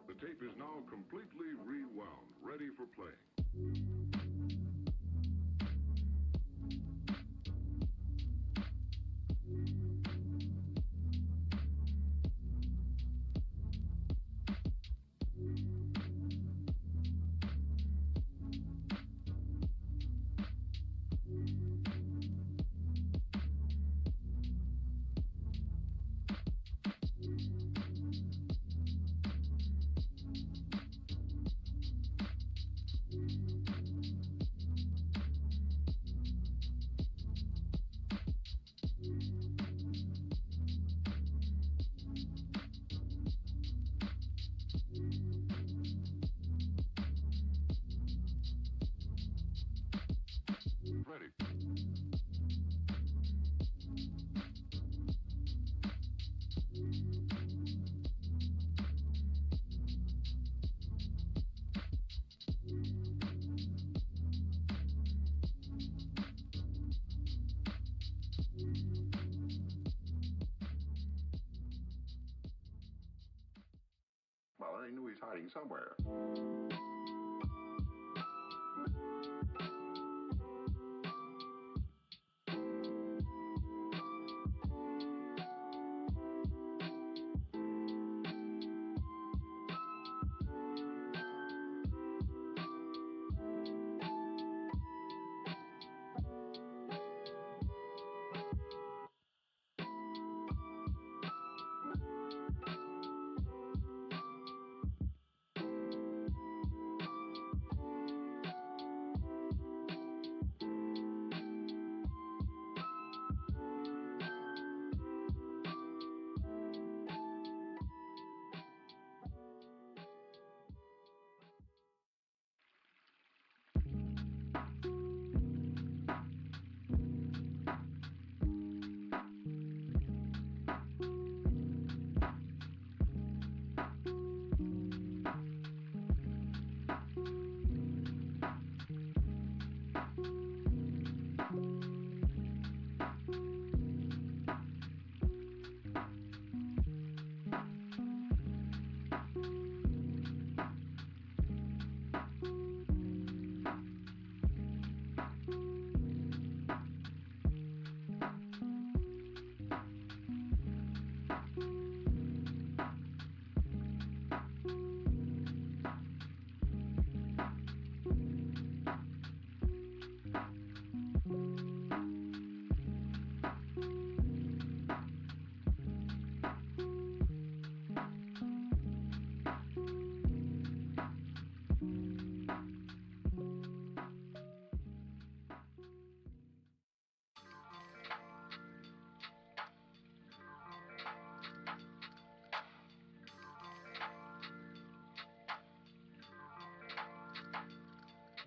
The tape is now completely rewound, ready for playing. Ready. Well, I knew he's hiding somewhere.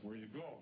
Where you go?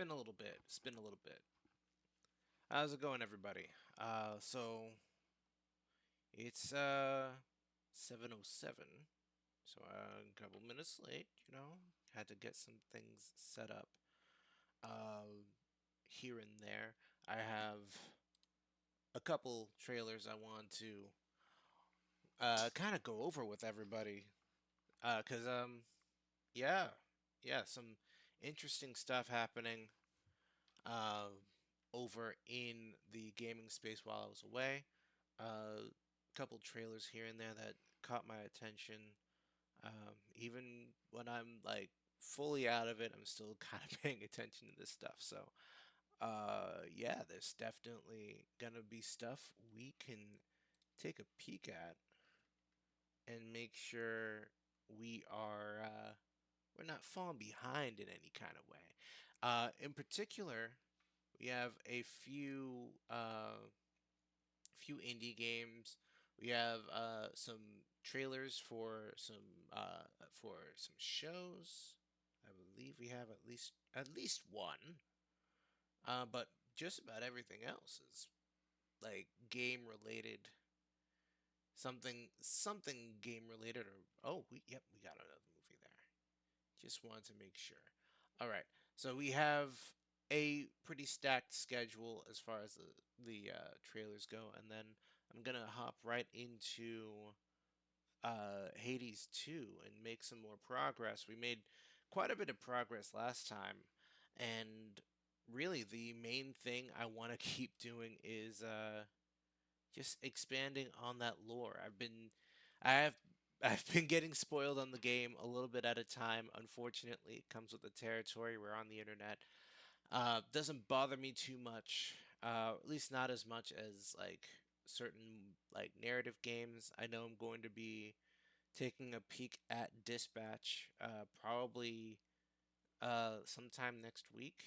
been a little bit. It's been a little bit. How's it going, everybody? So it's 7:07. So a couple minutes late. Had to get some things set up. Uh, Here and there, I have a couple trailers I want to kind of go over with everybody. Cause yeah, yeah, some interesting stuff happening uh, over in the gaming space while I was away. A couple trailers here and there that caught my attention. Even when I'm like fully out of it, I'm still kind of paying attention to this stuff. So, yeah, there's definitely gonna be stuff we can take a peek at and make sure we are we're not falling behind in any kind of way. In particular, we have a few indie games. We have some trailers for some shows. I believe we have at least one. But just about everything else is like game related, something game related. Or we got another movie there. Just wanted to make sure. All right, so we have a pretty stacked schedule as far as the trailers go, and then I'm gonna hop right into Hades 2 and make some more progress. We made quite a bit of progress last time, and really the main thing I want to keep doing is just expanding on that lore. I have I've been getting spoiled on the game a little bit at a time. Unfortunately, it comes with the territory. We're on the internet. Doesn't bother me too much. At least not as much as like certain like narrative games. I know I'm going to be taking a peek at Dispatch probably sometime next week.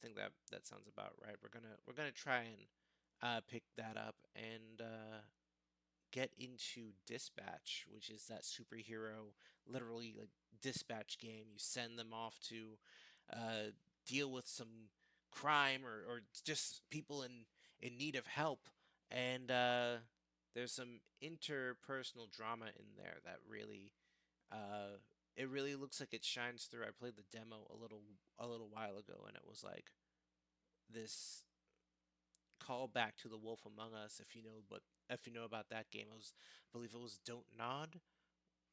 I think that sounds about right. We're gonna try and pick that up and get into Dispatch, which is that superhero, literally like dispatch game. You send them off to uh, deal with some crime or just people in need of help, and there's some interpersonal drama in there that really uh, it really looks like it shines through. I played the demo a little while ago, and it was like this call back to the Wolf Among Us. If you know about that game, I believe it was Don't Nod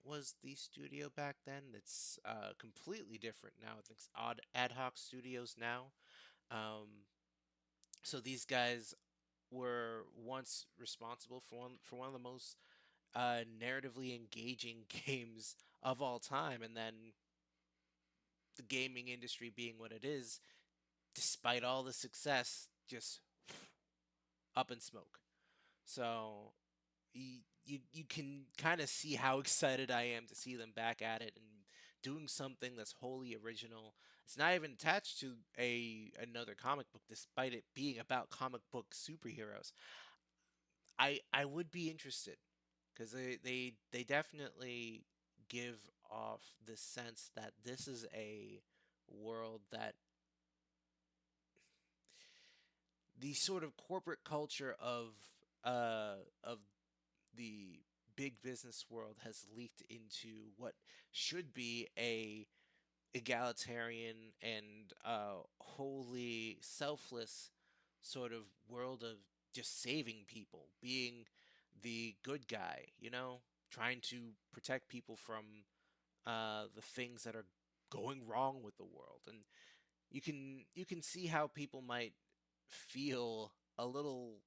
was the studio back then. It's completely different now. I think it's Odd Ad Hoc Studios now. Um, so these guys were once responsible for one of the most narratively engaging games of all time, and then the gaming industry being what it is, despite all the success, just up in smoke. So you can kind of see how excited I am to see them back at it and doing something that's wholly original. It's not even attached to a another comic book, despite it being about comic book superheroes. I would be interested because they definitely give off the sense that this is a world that the sort of corporate culture of the big business world has leaked into what should be a egalitarian and wholly selfless sort of world of just saving people, being the good guy, trying to protect people from the things that are going wrong with the world. And you can see how people might feel a little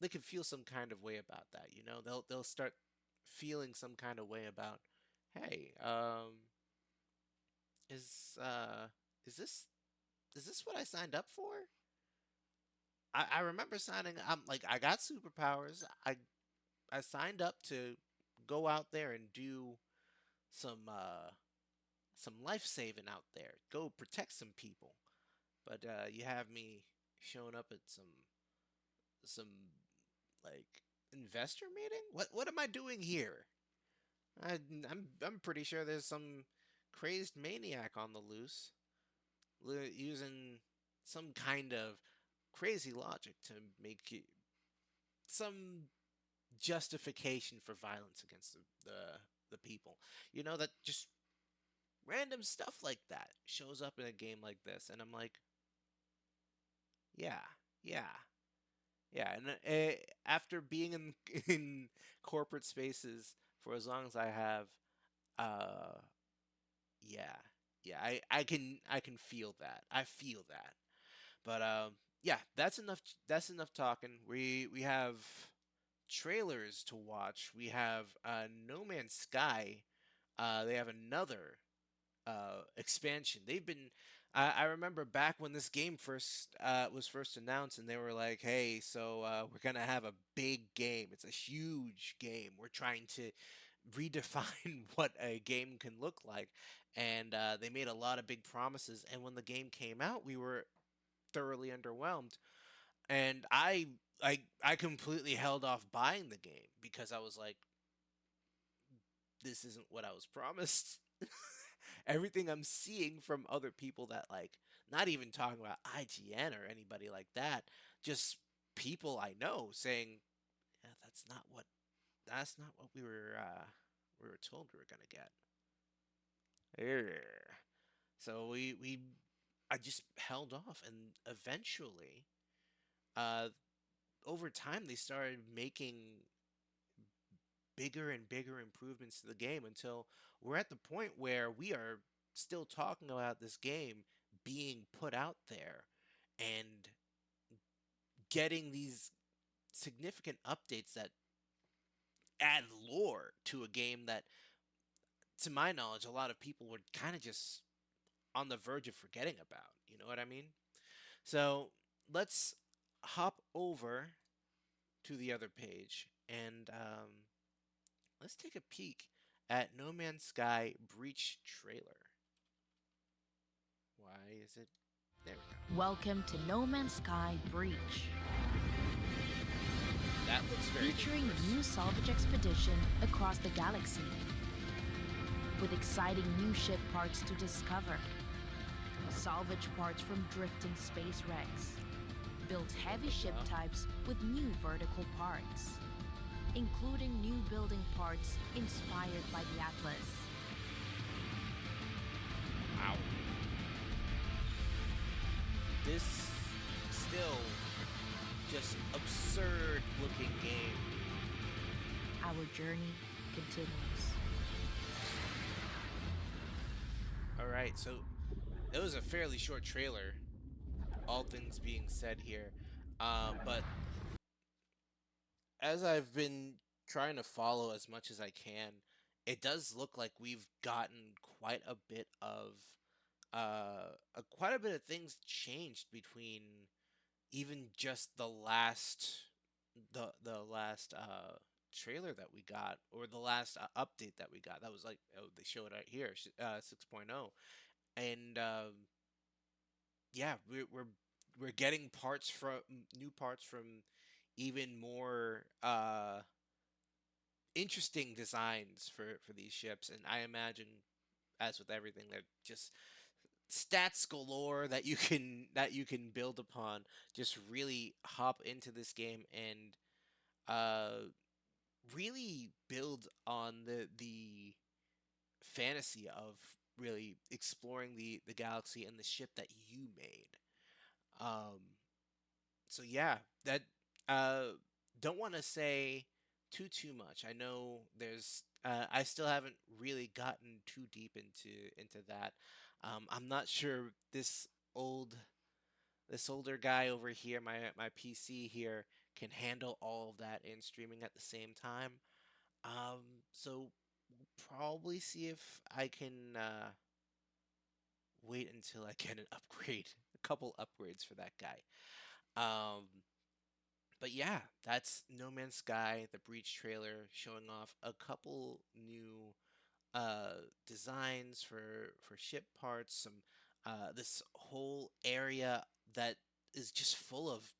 they could feel some kind of way about that, they'll start feeling some kind of way about, hey, is is this is this what I signed up for? I remember signing. I'm like, I got superpowers. I signed up to go out there and do some life saving out there, go protect some people. But you have me showing up at some like investor meeting. What am I doing here? I'm pretty sure there's some crazed maniac on the loose using. some kind of crazy logic to make it some justification for violence against the people. You know, that just random stuff like that shows up in a game like this, and I'm like, yeah, yeah, yeah. And after being in in corporate spaces for as long as I have, uh, yeah, yeah, I can feel that. I feel that. But yeah, that's enough. That's enough talking. We have trailers to watch. We have No Man's Sky. They have another expansion. They've been. I remember back when this game first was first announced, and they were like, "Hey, so we're gonna have a big game. It's a huge game. We're trying to redefine what a game can look like." And they made a lot of big promises. And when the game came out, we were thoroughly underwhelmed. And I completely held off buying the game because I was like, this isn't what I was promised. Everything I'm seeing from other people that, like, not even talking about IGN or anybody like that, just people I know saying, yeah, that's not what we were told we were gonna get. Urgh. So we I just held off, and eventually, uh, over time they started making bigger and bigger improvements to the game until we're at the point where we are still talking about this game being put out there and getting these significant updates that add lore to a game that, to my knowledge, a lot of people were kind of just on the verge of forgetting about. You know what I mean? So let's hop over to the other page and let's take a peek at No Man's Sky Breach trailer. Why is it? There we go. Welcome to No Man's Sky Breach, That looks very featuring dangerous. a new salvage expedition across the galaxy, with exciting new ship parts to discover. Salvage parts from drifting space wrecks. Build heavy ship types with new vertical parts, including new building parts inspired by the Atlas. Wow. This still just absurd looking game. Our journey continues. All right, so it was a fairly short trailer, all things being said here. But as I've been trying to follow as much as I can, it does look like we've gotten quite a bit of things changed between even just the last trailer that we got, or the last update that we got. That was like, oh, they show it right here, 6.0. And yeah, we're getting parts from new parts from even more interesting designs for these ships. And I imagine, as with everything, they're just stats galore that you can build upon. Just really hop into this game and uh really build on the fantasy of really exploring the galaxy and the ship that you made. Um so yeah, that uh don't want to say too much. I know I still haven't really gotten too deep into that. I'm not sure old this older guy over here, my PC here, can handle all of that in streaming at the same time. So we'll probably see if I can wait until I get an upgrade, a couple upgrades for that guy. Um, but yeah, that's No Man's Sky, the Breach trailer, showing off a couple new designs for ship parts. This whole area that is just full of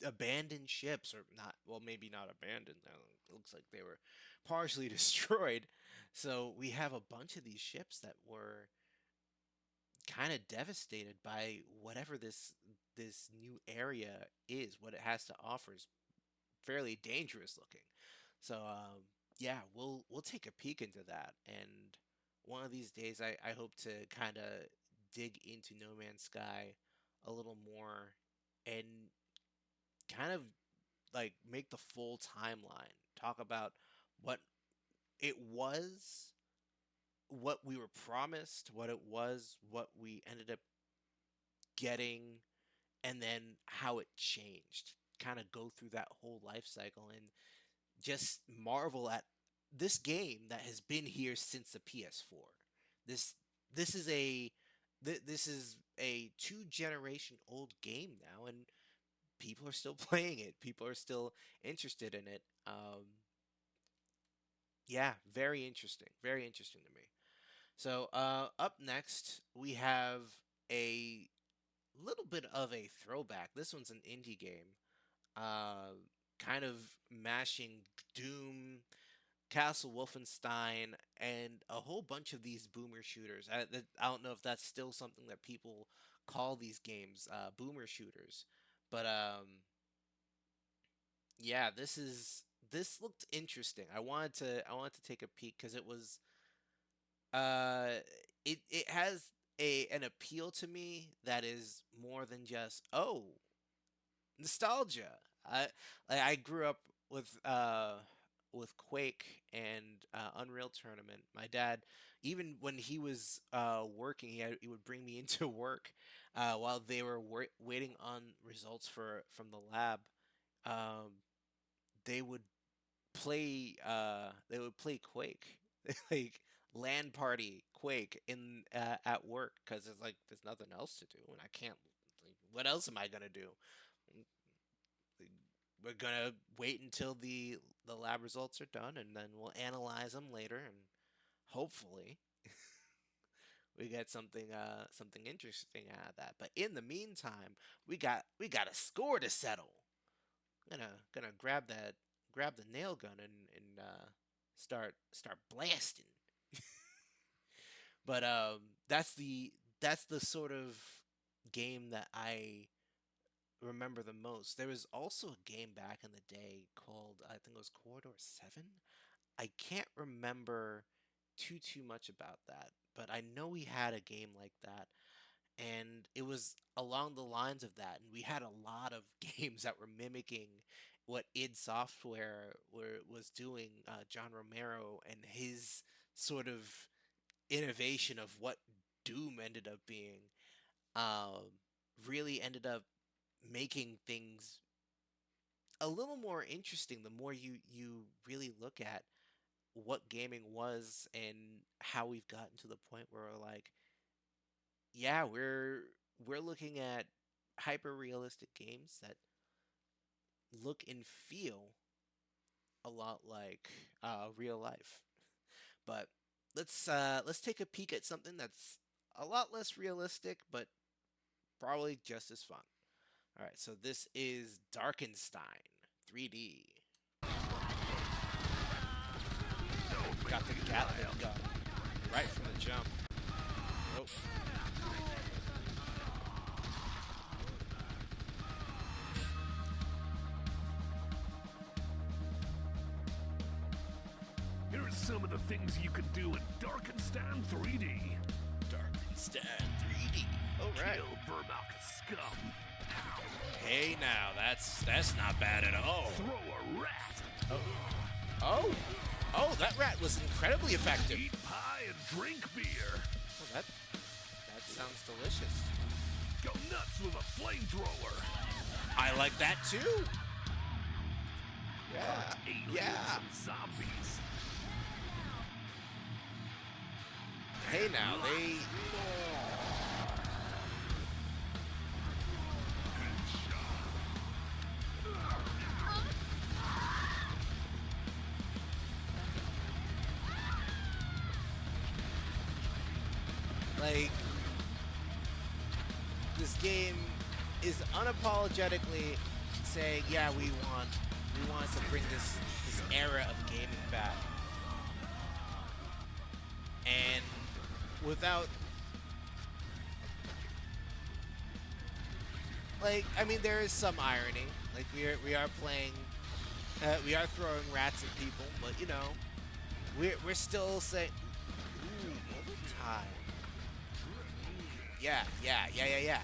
abandoned ships, or not, well, maybe not abandoned. It looks like they were partially destroyed. So we have a bunch of these ships that were kind of devastated by whatever this new area is. What it has to offer is fairly dangerous looking. So yeah, we'll take a peek into that, and one of these days I hope to kind of dig into No Man's Sky a little more and kind of like make the full timeline, talk about what it was, what we were promised, what it was, what we ended up getting, and then how it changed. Kind of go through that whole life cycle and just marvel at this game that has been here since the PS4. This this is a this is a 2 generation old game now, and people are still playing it. People are still interested in it. Yeah, very interesting. Very interesting to me. So up next we have a little bit of a throwback. This one's an indie game, uh, kind of mashing Doom, Castle Wolfenstein, and a whole bunch of these boomer shooters. I don't know if that's still something that people call these games, boomer shooters, but yeah, this looked interesting. I wanted to take a peek because it was uh it has a an appeal to me that is more than just, oh, nostalgia. I I grew up with Quake and Unreal Tournament. My dad, even when he was working, he would bring me into work while they were waiting on results for from the lab. Um, they would play Quake, like LAN party Quake in at work because it's like there's nothing else to do and I can't. Like, what else am I gonna do? We're gonna wait until the lab results are done, and then we'll analyze them later, and hopefully we get something interesting out of that. But in the meantime, we got a score to settle. Gonna grab the nail gun and start blasting. But that's the sort of game that I remember the most. There was also a game back in the day called, I think it was Corridor 7. I can't remember too much about that, but I know we had a game like that, and it was along the lines of that, and we had a lot of games that were mimicking what id Software was doing, John Romero and his sort of innovation of what Doom ended up being, um, really ended up making things a little more interesting the more you really look at what gaming was and how we've gotten to the point where we're like, yeah, we're looking at hyper realistic games that look and feel a lot like real life. But let's take a peek at something that's a lot less realistic, but probably just as fun. All right, so this is Darkenstein 3D. Got the Gatling gun right from the jump. Oh. Here are some of the things you can do in Darkenstein 3D. Darkenstein 3D. All right. Kill Vermach scum. Hey, now that's not bad at all. Throw a rat. Oh, that rat was incredibly effective. Eat pie and drink beer. Oh, that sounds delicious. Go nuts with a flamethrower. I like that too. Hunt aliens Yeah. and zombies. Hey, now they. Like, this game is unapologetically saying, yeah, we want to bring this era of gaming back, and without like, I mean, there is some irony. Like, we are playing, we are throwing rats at people, but you know, we're still saying, ooh, overtime. Yeah, yeah, yeah, yeah, yeah.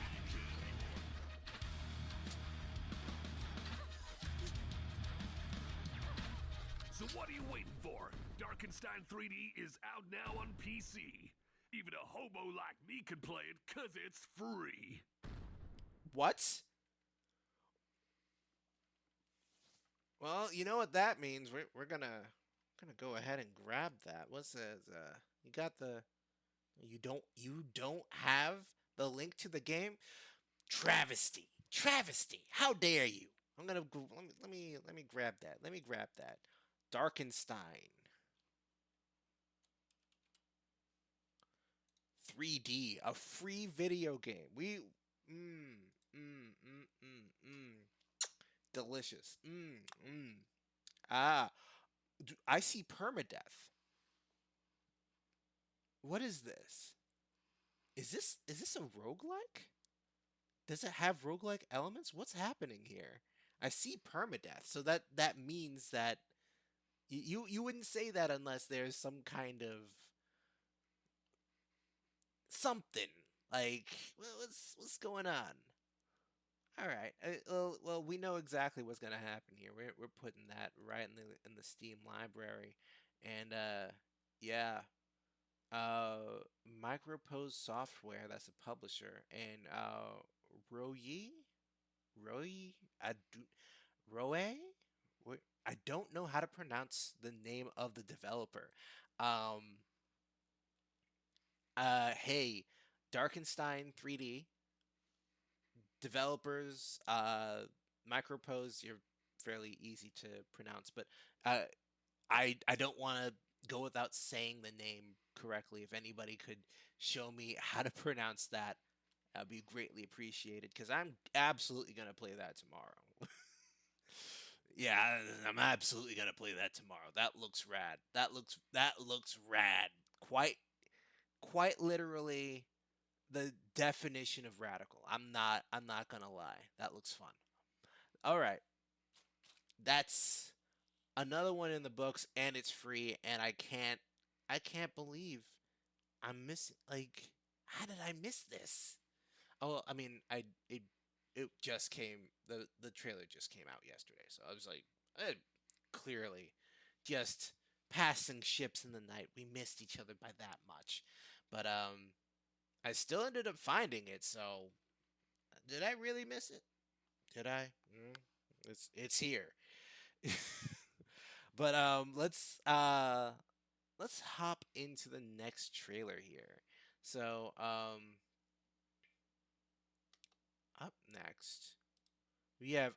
So what are you waiting for? Darkenstein 3D is out now on PC. Even a hobo like me can play it, cause it's free. What? Well, you know what that means. We're gonna go ahead and grab that. What's this? You got the you don't have the link to the game? Travesty. Travesty. How dare you? I'm gonna let me grab that. Let me grab that. Darkenstein 3D, a free video game. Mm, mm, mm, mm, mm. Delicious. Ah, I see permadeath. What is this? Is this a roguelike? Does it have roguelike elements? What's happening here? I see permadeath, so that means that you wouldn't say that unless there's some kind of something like what's going on. All right. Well, we know exactly what's gonna happen here. We're putting that right in the Steam library, and yeah, Micropose Software, that's a publisher, and Roye, Roye, I do, Roe, I don't know how to pronounce the name of the developer. Um, hey, Darkenstein 3D developers, Micropose, you're fairly easy to pronounce, but uh, I don't want to go without saying the name correctly. If anybody could show me how to pronounce that, that'd be greatly appreciated because I'm absolutely gonna play that tomorrow. Yeah, I'm absolutely gonna play that tomorrow. That looks rad. That looks rad. Quite literally the definition of radical. I'm not gonna lie. That looks fun. All right. That's another one in the books and it's free and I can't believe I'm missing, like, how did I miss this? Oh, I mean, it just came, the trailer just came out yesterday. So I was like, clearly just passing ships in the night. We missed each other by that much. But I still ended up finding it. So did I really miss it? Did I? It's here. But let's hop into the next trailer here. So up next we have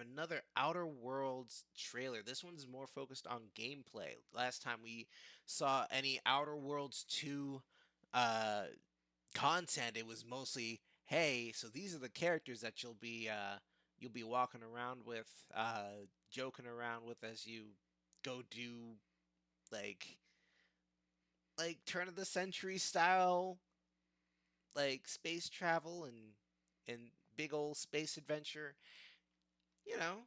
another Outer Worlds trailer. This one's more focused on gameplay. Last time we saw any Outer Worlds 2 uh content, it was mostly, hey, so these are the characters that you'll be walking around with, joking around with as you go do like turn of the century style like space travel and big old space adventure. You know,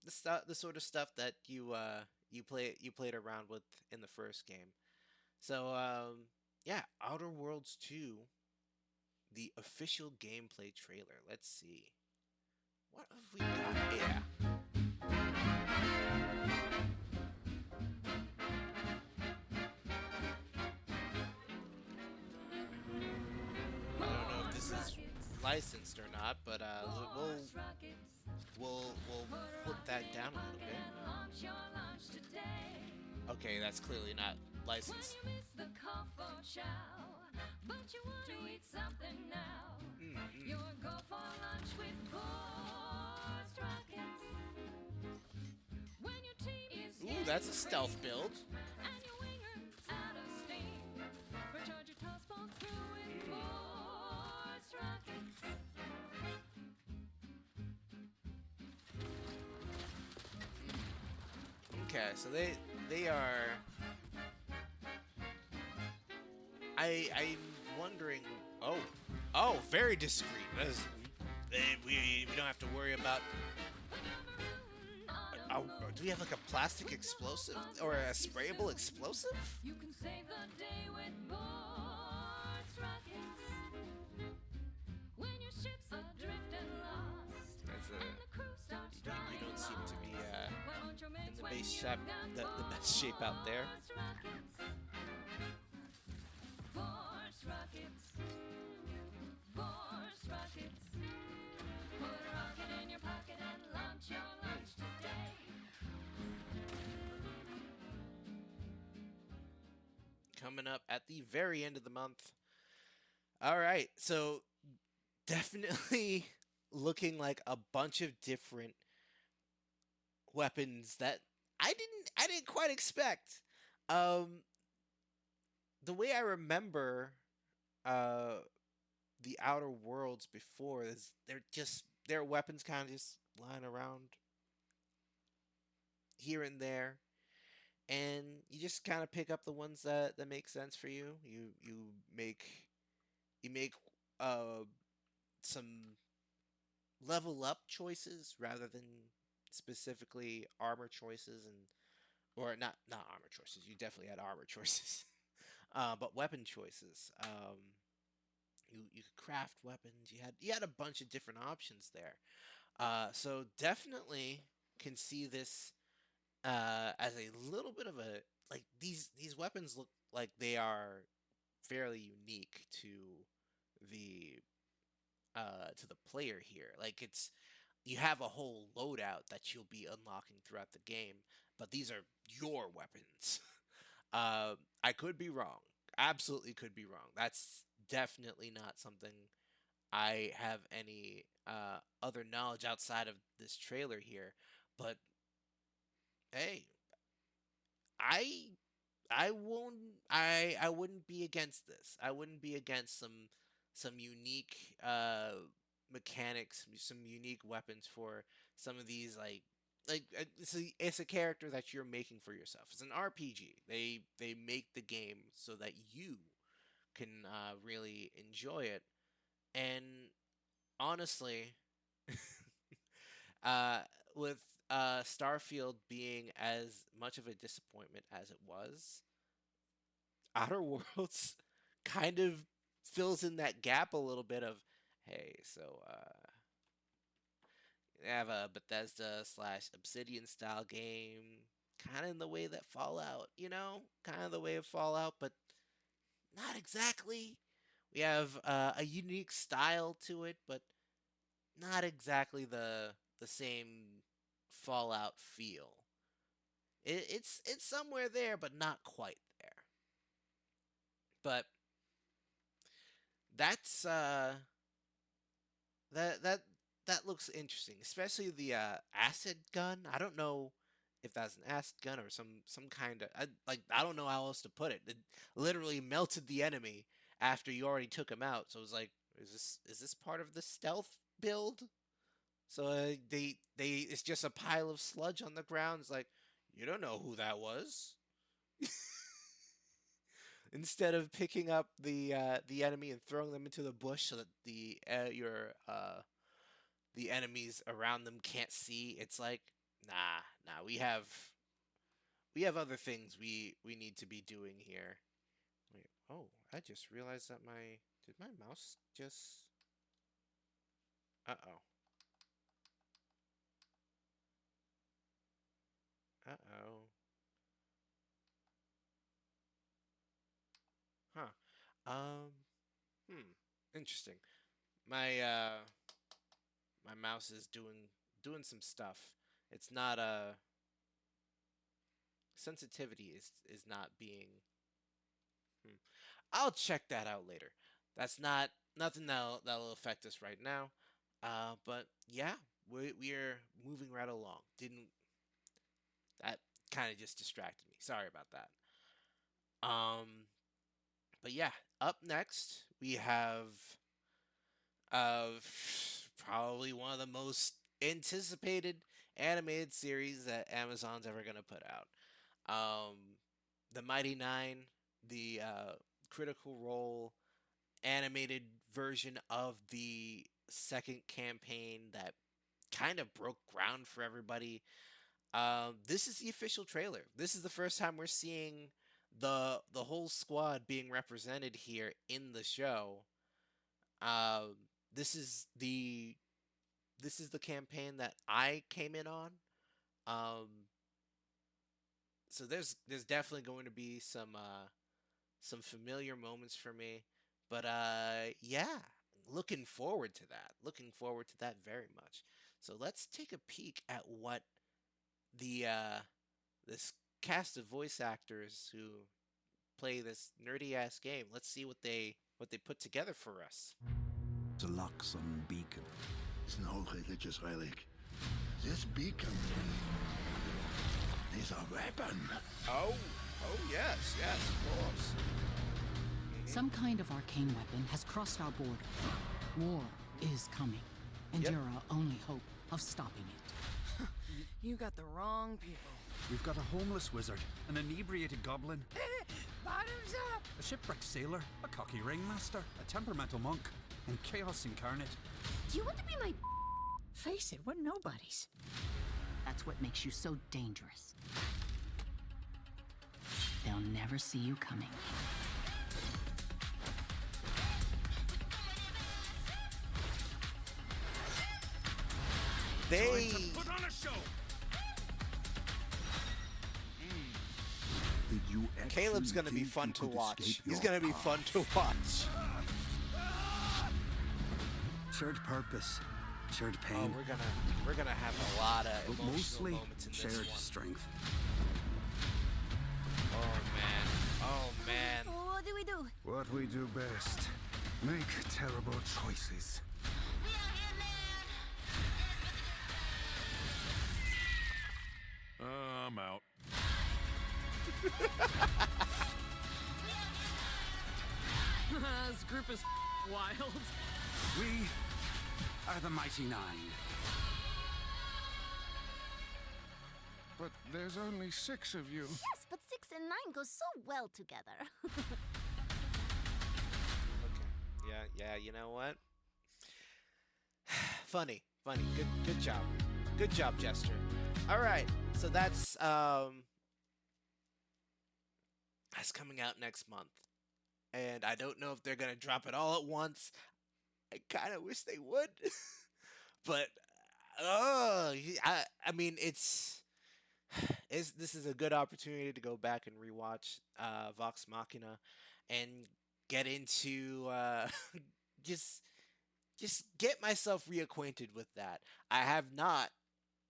the stuff, the sort of stuff that you played around with in the first game. So yeah, Outer Worlds 2, the official gameplay trailer. Let's see. What have we got? Yeah. I don't know if this is licensed or not, but we'll flip that down a little bit. Okay, that's clearly not licensed. Ooh, that's a stealth build. Okay, so they are. I'm wondering. Oh, Oh, very discreet. We don't have to worry about. Oh, do we have like a plastic explosive or a sprayable explosive? You can save the day with Board's rockets. When your ship's adrift and lost, That's and the crew starts you don't seem to be why won't your mates in the when base you've shape, got the best shape out there. Board's rockets? Board's rockets. Board's rockets. Put a rocket in your pocket and launch your lunch today. Coming up at the very end of the month. All right, so definitely looking like a bunch of different weapons that I didn't quite expect. Um, the way I remember uh the Outer Worlds before is their weapons kind of just lying around here and there, and you just kind of pick up the ones that make sense for you. You make uh some level up choices rather than specifically armor choices, and or not armor choices. You definitely had armor choices, but weapon choices. You could craft weapons. You had a bunch of different options there. So definitely can see this as a little bit of a like these weapons look like they are fairly unique the to the player here. Like it's you have a whole loadout that you'll be unlocking throughout the game, but these are your weapons. I could be wrong. Absolutely could be wrong. That's definitely not something I have any other knowledge outside of this trailer here. But hey, I I wouldn't be against this. I wouldn't be against some unique mechanics, some unique weapons for some of these it's a character that you're making for yourself. It's an RPG. They make the game so that you can really enjoy it. And honestly, uh, with Starfield being as much of a disappointment as it was, Outer Worlds kind of fills in that gap a little bit of, hey, so you have a Bethesda slash Obsidian style game, kind of in the way that Fallout, kind of the way of Fallout, but not exactly. We have a unique style to it, but not exactly the same Fallout feel. It's somewhere there, but not quite there. But that's that that looks interesting, especially the acid gun. I don't know if that's an acid gun or some kind of I don't know how else to put it. It literally melted the enemy after you already took him out. So it was like, is this part of the stealth build? So they it's just a pile of sludge on the ground. It's like you don't know who that was. Instead of picking up the enemy and throwing them into the bush so that the enemies around them can't see, it's like nah, we have other things we need to be doing here. Wait, oh, I just realized that my mouse just uh-oh. Uh-oh. Huh. Um, hmm. Interesting. My my mouse is doing some stuff. It's not sensitivity is not being. Hmm. I'll check that out later. That's not nothing that'll affect us right now. But yeah, we're moving right along. Didn't that kind of just distracted me? Sorry about that. Um, but yeah, up next we have uh probably one of the most anticipated animated series that Amazon's ever gonna put out. Um, the Mighty Nine, the Critical Role, animated version of the second campaign that kind of broke ground for everybody. This is the official trailer. This is the first time we're seeing the whole squad being represented here in the show. Um, this is the campaign that I came in on. Um, so there's definitely going to be some familiar moments for me, but yeah, looking forward to that. Looking forward to that very much. So let's take a peek at what the this cast of voice actors who play this nerdy ass game. Let's see what they put together for us. The Luxon beacon. It's an old religious relic. This beacon is a weapon. Oh, yes, of course. Some kind of arcane weapon has crossed our border. War is coming, and Yep. you're our only hope of stopping it. You got the wrong people. We've got a homeless wizard, an inebriated goblin, Bottoms up! a shipwrecked sailor, a cocky ringmaster, a temperamental monk, and chaos incarnate. Do you want to be my... Face it, we're nobodies. That's what makes you so dangerous. They'll never see you coming. They Put on a show! Did you Caleb's actually gonna be think fun you to could watch. escape He's your gonna be path? fun to watch. Shared purpose, shared Oh, pain, we're gonna have a lot of but emotional mostly moments in this shared one. strength. Oh man. What do we do? What we do best. Make terrible choices. I'm out. This group is wild. We are the Mighty Nine. But there's only 6 of you. Yes, but 6 and 9 go so well together. Okay. Yeah. You know what? Funny. Good job. Good job, Jester. All right. So that's coming out next month, and I don't know if they're gonna drop it all at once. I kind of wish they would, but I mean this is a good opportunity to go back and rewatch Vox Machina and get into just get myself reacquainted with that. I have not.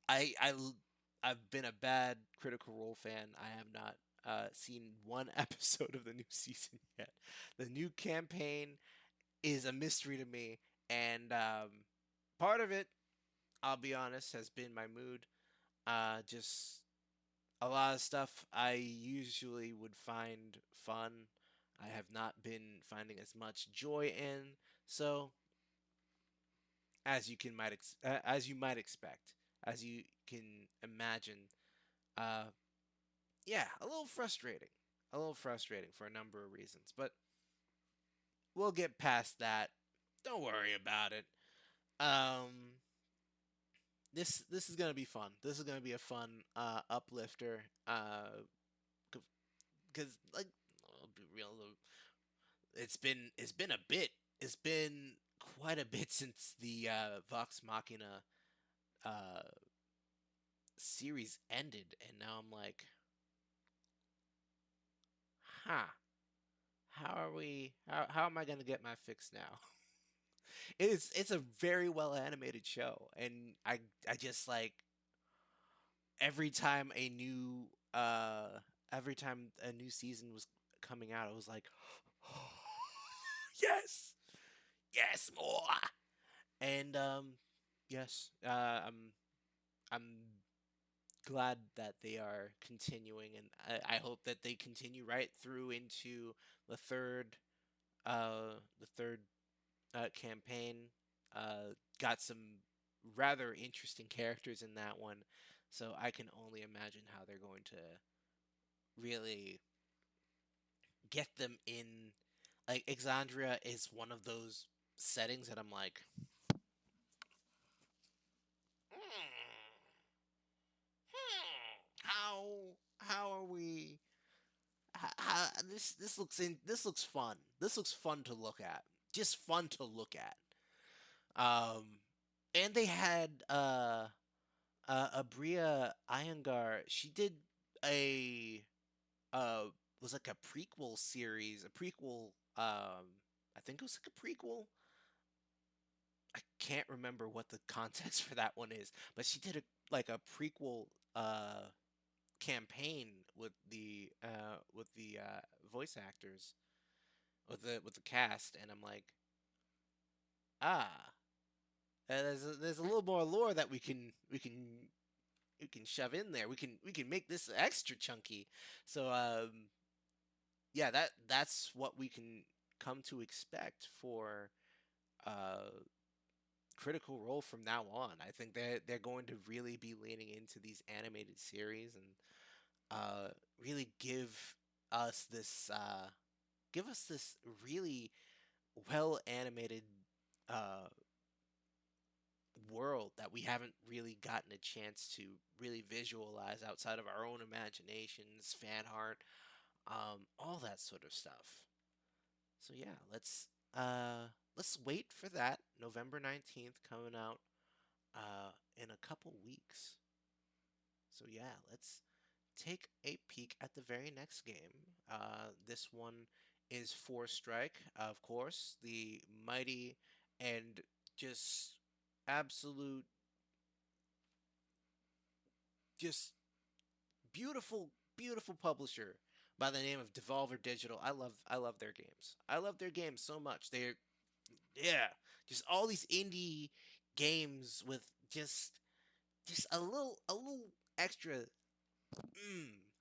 I've been a bad Critical Role fan. I have not seen one episode of the new season yet. The new campaign is a mystery to me, and part of it, I'll be honest, has been my mood. Just a lot of stuff I usually would find fun, I have not been finding as much joy in. So, as you might expect, as you can imagine, yeah, a little frustrating for a number of reasons, but we'll get past that. Don't worry about it. This is gonna be fun. This is gonna be a fun uplifter. Because like, I'll be real. It's been a bit. It's been quite a bit since the Vox Machina series ended, and now I'm like, huh. How am I gonna get my fix now? It's a very well animated show, and I just like every time a new season was coming out, I was like, yes, more, and yes, I'm glad that they are continuing, and I hope that they continue right through into the third campaign. Got some rather interesting characters in that one, so I can only imagine how they're going to really get them in like Exandria is one of those settings that I'm like, how are we? This looks fun. This looks fun to look at. Just fun to look at. And they had Abria Iyengar. She did a was like a prequel series, a prequel. I think it was like a prequel. I can't remember what the context for that one is, but she did a prequel campaign with the voice actors with the cast, and I'm like, ah, there's a little more lore that we can shove in there. We can make this extra chunky. So yeah, that's what we can come to expect for Critical Role from now on. I think they're going to really be leaning into these animated series and really give us this really well animated uh, world that we haven't really gotten a chance to really visualize outside of our own imaginations, fan art, all that sort of stuff. So yeah, let's wait for that. November 19th coming out in a couple weeks. So yeah, let's take a peek at the very next game. This one is Four Strike, of course, the mighty and just absolute, just beautiful, beautiful publisher by the name of Devolver Digital. I love their games. I love their games so much. They're yeah, just all these indie games with just a little extra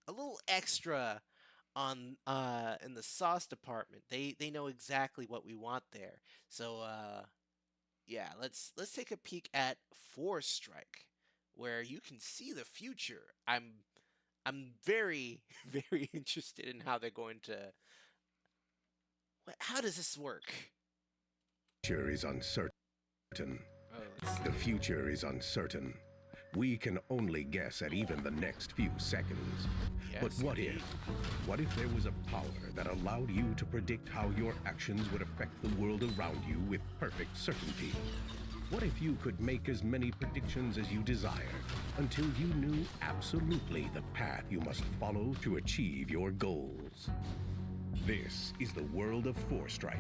a little extra on in the sauce department. They know exactly what we want there. So yeah, let's take a peek at Four Strike, where you can see the future. I'm very very interested in how they're going to. How does this work? Future is uncertain. Oh, The future is uncertain. We can only guess at even the next few seconds. But what if? What if there was a power that allowed you to predict how your actions would affect the world around you with perfect certainty? What if you could make as many predictions as you desired until you knew absolutely the path you must follow to achieve your goals? This is the world of Four Strike,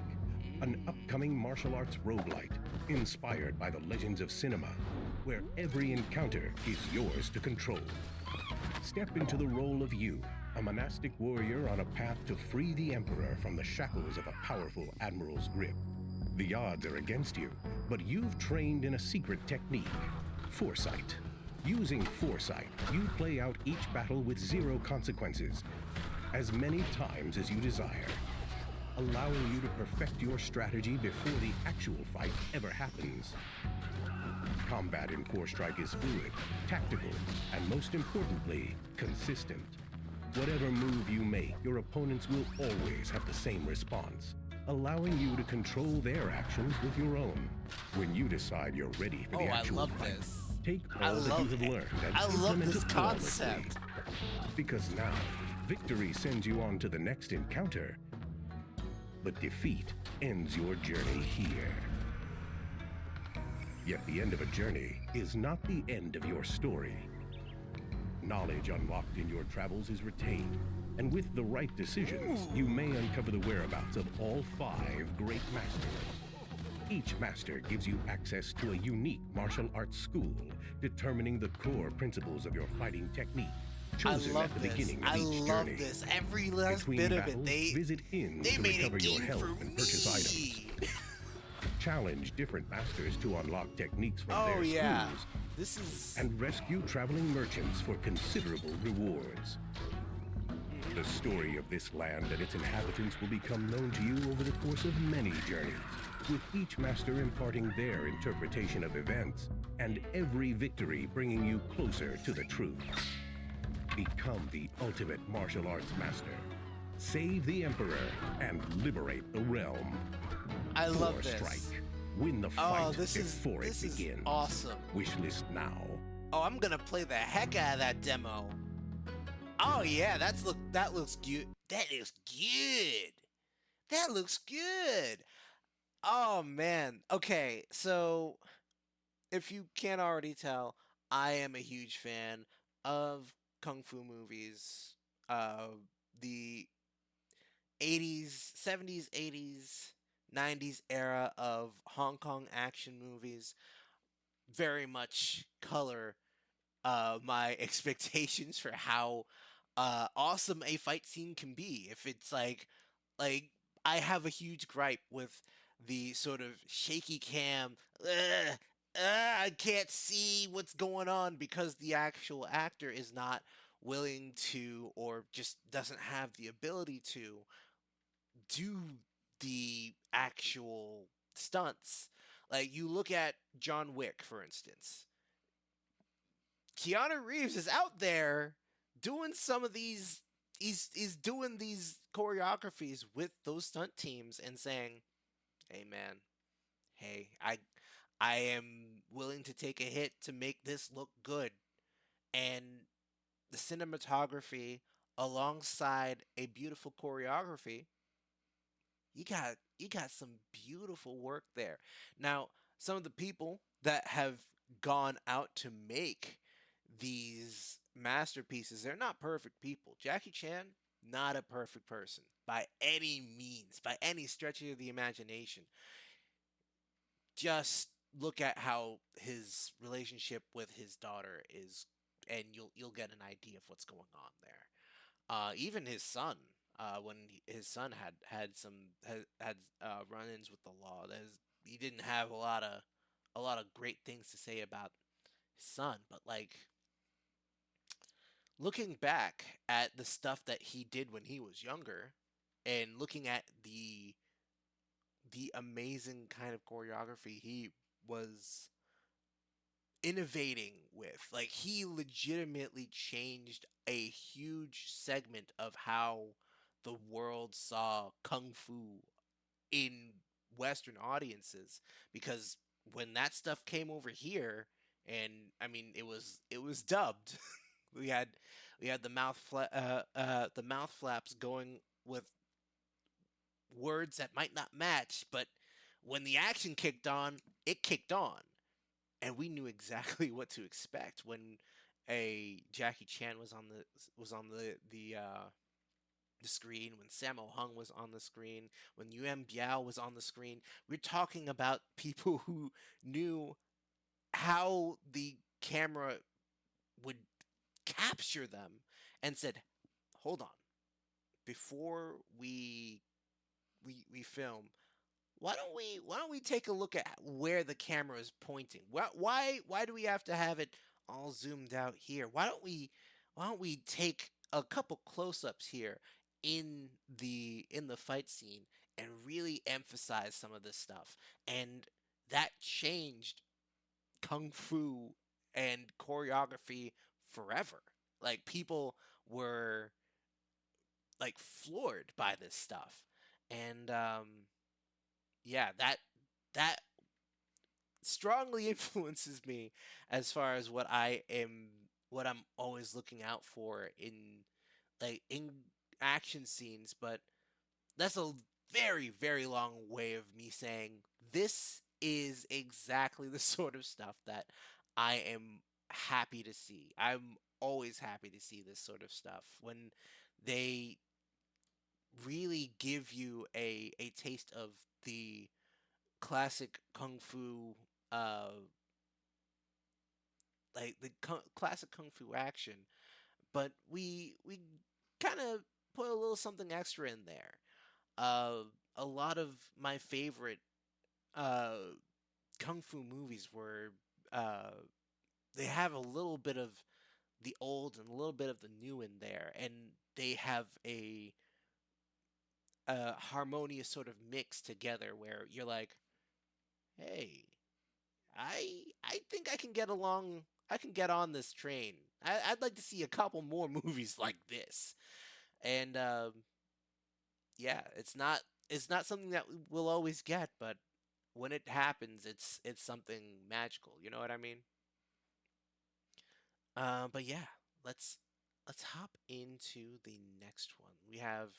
an upcoming martial arts roguelite inspired by the legends of cinema, where every encounter is yours to control. Step into the role of you, a monastic warrior on a path to free the Emperor from the shackles of a powerful admiral's grip. The odds are against you, but you've trained in a secret technique, foresight. Using foresight, you play out each battle with zero consequences, as many times as you desire, allowing you to perfect your strategy before the actual fight ever happens. Combat in Four Strike is fluid, tactical, and most importantly, consistent. Whatever move you make, your opponents will always have the same response, allowing you to control their actions with your own. When you decide you're ready for the actual fight, take all that you have learned and implement it flawlessly. Because now, victory sends you on to the next encounter, but defeat ends your journey here. Yet the end of a journey is not the end of your story. Knowledge unlocked in your travels is retained, and with the right decisions, you may uncover the whereabouts of all 5 great masters. Each master gives you access to a unique martial arts school, determining the core principles of your fighting technique, chosen at the beginning of each journey. I love this. Every last bit of it. Visit inns to recover your health and purchase items. Challenge different masters to unlock techniques from their schools. And rescue traveling merchants for considerable rewards. The story of this land and its inhabitants will become known to you over the course of many journeys, with each master imparting their interpretation of events, and every victory bringing you closer to the truth. Become the ultimate martial arts master. Save the Emperor and liberate the realm. I love this. Strike. Win the Oh, fight this before is it begins. awesome. Wishlist now. Oh, I'm gonna play the heck out of that demo. Oh yeah, that looks good. That looks good. That looks good. Oh man. Okay, so if you can't already tell, I am a huge fan of kung fu movies. The 80s, 70s, 80s, 90s era of Hong Kong action movies very much color my expectations for how awesome a fight scene can be. If it's like I have a huge gripe with the sort of shaky cam. I can't see what's going on because the actual actor is not willing to or just doesn't have the ability to do the actual stunts. Like you look at John Wick, for instance. Keanu Reeves is out there doing some of these. He's doing these choreographies with those stunt teams and saying, "Hey man, hey, I am willing to take a hit to make this look good." And the cinematography alongside a beautiful choreography, you got some beautiful work there. Now, some of the people that have gone out to make these masterpieces, they're not perfect people. Jackie Chan, not a perfect person by any means, by any stretch of the imagination. Just look at how his relationship with his daughter is, and you'll get an idea of what's going on there. Even his son, when his son had run-ins with the law, he didn't have a lot of great things to say about his son. But like looking back at the stuff that he did when he was younger, and looking at the amazing kind of choreography he was innovating with. Like he legitimately changed a huge segment of how the world saw kung fu in Western audiences, because when that stuff came over here, and I mean it was dubbed. we had we had the mouth flaps going with words that might not match, but when the action kicked on, it kicked on, and we knew exactly what to expect when a Jackie Chan was on the screen, when Sammo Hung was on the screen, when Yuan Biao was on the screen. We're talking about people who knew how the camera would capture them and said, "Hold on, before we film, why don't we take a look at where the camera is pointing? Why do we have to have it all zoomed out here? Why don't we take a couple close-ups here in the fight scene and really emphasize some of this stuff?" And that changed kung fu and choreography forever. Like people were like floored by this stuff. And yeah, that strongly influences me as far as what I'm always looking out for in action scenes. But that's a very, very long way of me saying this is exactly the sort of stuff that I am happy to see. I'm always happy to see this sort of stuff when they really give you a taste of the classic kung fu, uh like the classic kung fu action, but we kind of put a little something extra in there. A lot of my favorite uh kung fu movies were uh they have a little bit of the old and a little bit of the new in there, and they have a harmonious sort of mix together where you're like, hey, I think I can get along. I can get on this train. I'd like to see a couple more movies like this. And yeah, it's not something that we'll always get, but when it happens, it's something magical. You know what I mean? But yeah, let's let's hop into the next one. We have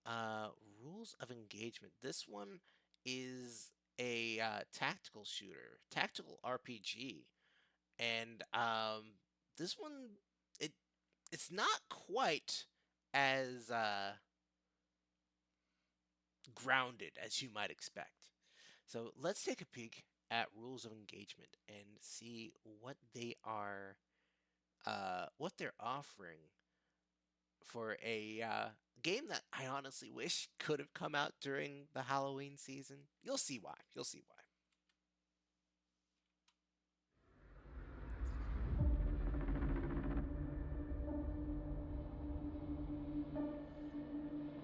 uh, rules of engagement. This one is a tactical shooter, tactical RPG, and this one it it's not quite as grounded as you might expect. So let's take a peek at rules of engagement and see what they're offering for a game that I honestly wish could have come out during the Halloween season. You'll see why. You'll see why.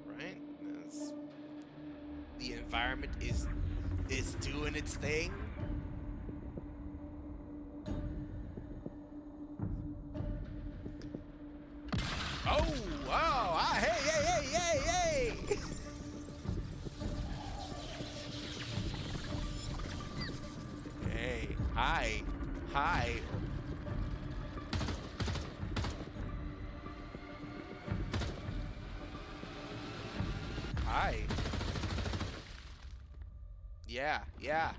Right? The environment is doing its thing. Oh, oh, hey, hey, hey, hey, hey! Hey, hi, hi. Hi. Yeah, yeah.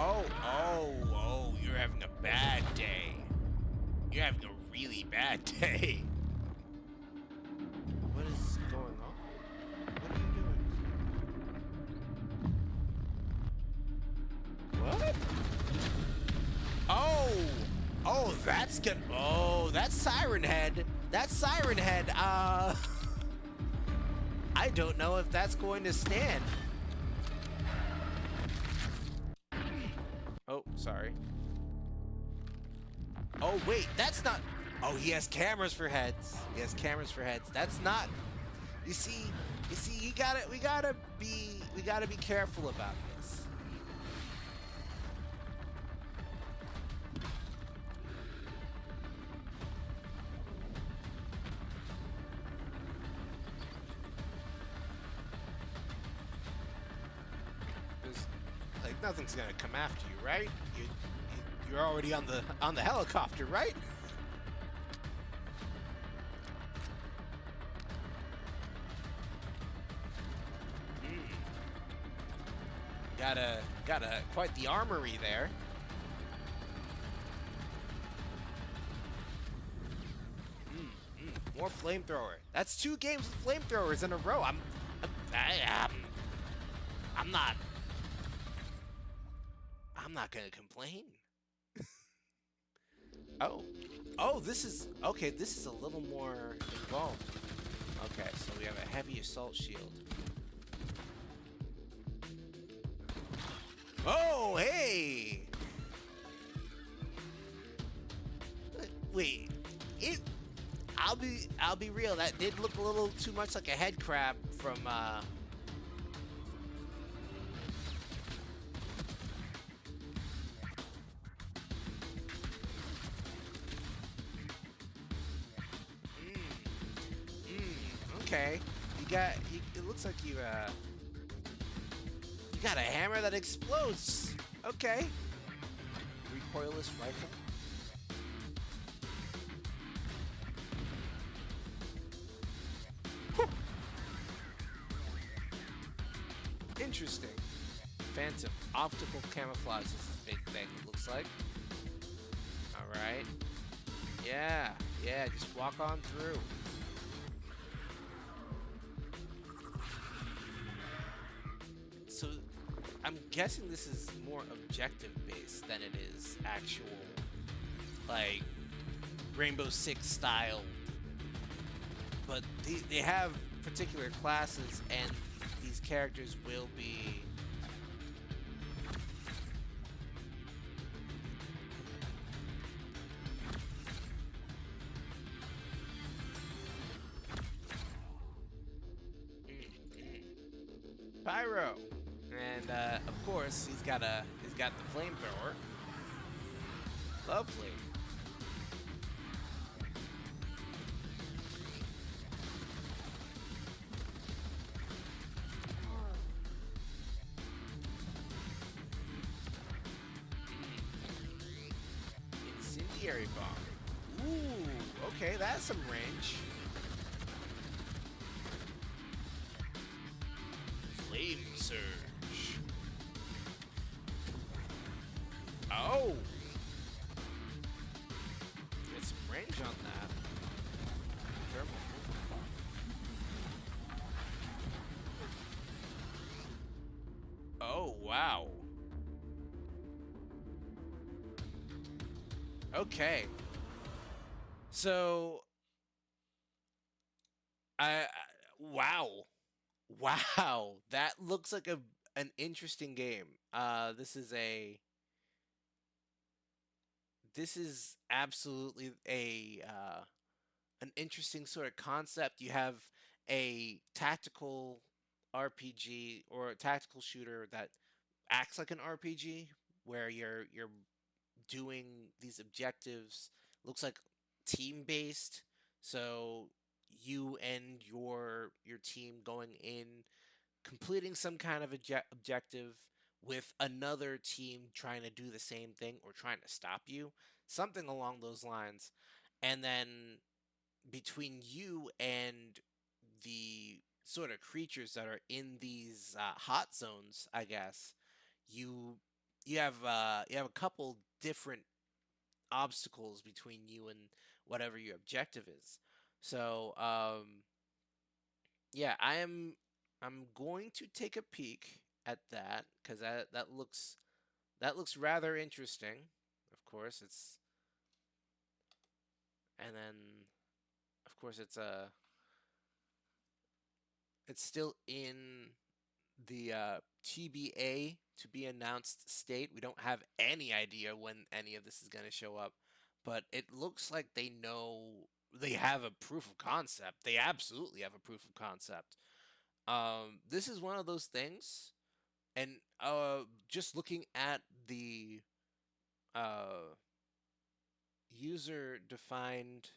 Oh, you're having a bad day. You're having a really bad day. What is going on? What are you doing? What? Oh, that's good. Oh, that's Siren Head. That's Siren Head. I don't know if that's going to stand. Oh, sorry. Oh, wait, that's not... Oh, he has cameras for heads. He has cameras for heads. That's not... You see, we gotta be careful about this. 'Cause, like, nothing's gonna come after you, right? You're already on the helicopter, right? Got quite the armory there. More flamethrower. That's 2 games with flamethrowers in a row. I'm not gonna complain. Oh, this is okay. This is a little more involved. Okay, so we have a heavy assault shield. Oh, hey! Wait, I'll be real. That did look a little too much like a head crab from Okay, it looks like you got a hammer that explodes. Okay. Recoilless rifle. Whew. Interesting. Phantom. Optical camouflage is a big thing, it looks like. Alright. Yeah, just walk on through. So, I'm guessing this is more objective based than it is actual, like, Rainbow Six style. But they have particular classes, and these characters will be... Pyro. And of course, he's got the flamethrower. Lovely. Incendiary bomb. Ooh, okay, that's some range. Flame surge. Oh! Get some range on that. Thermal. Oh, wow. Okay. So, wow. Wow. That looks like an interesting game. This is absolutely an interesting sort of concept. You have a tactical RPG or a tactical shooter that acts like an RPG where you're doing these objectives. Looks like team based. So you and your team going in, completing some kind of objective with another team trying to do the same thing or trying to stop you, something along those lines. And then between you and the sort of creatures that are in these hot zones, I guess you you have a couple different obstacles between you and whatever your objective is. So yeah, I'm going to take a peek at that because that looks rather interesting. Of course, and then of course it's still in the TBA to be announced state. We don't have any idea when any of this is going to show up, but it looks like they know they have a proof of concept. They absolutely have a proof of concept. This is one of those things, and just looking at the uh, user defined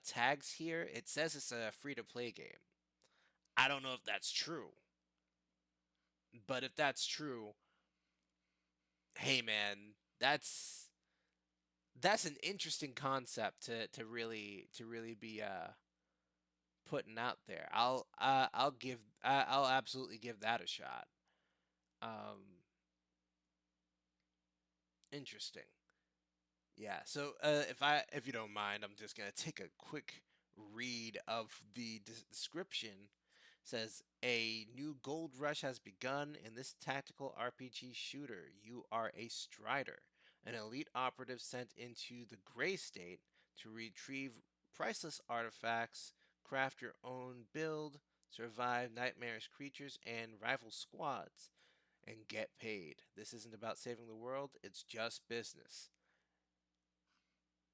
tags here, it says it's a free to play game. I don't know if that's true. But if that's true, hey man, that's an interesting concept to really be putting out there. I'll absolutely give that a shot. Um, Interesting. Yeah. So if you don't mind, I'm just gonna take a quick read of the description. Says a new gold rush has begun in this tactical RPG shooter. You are a Strider, an elite operative sent into the Gray State to retrieve priceless artifacts, craft your own build, survive nightmarish creatures, and rival squads, and get paid. This isn't about saving the world, it's just business.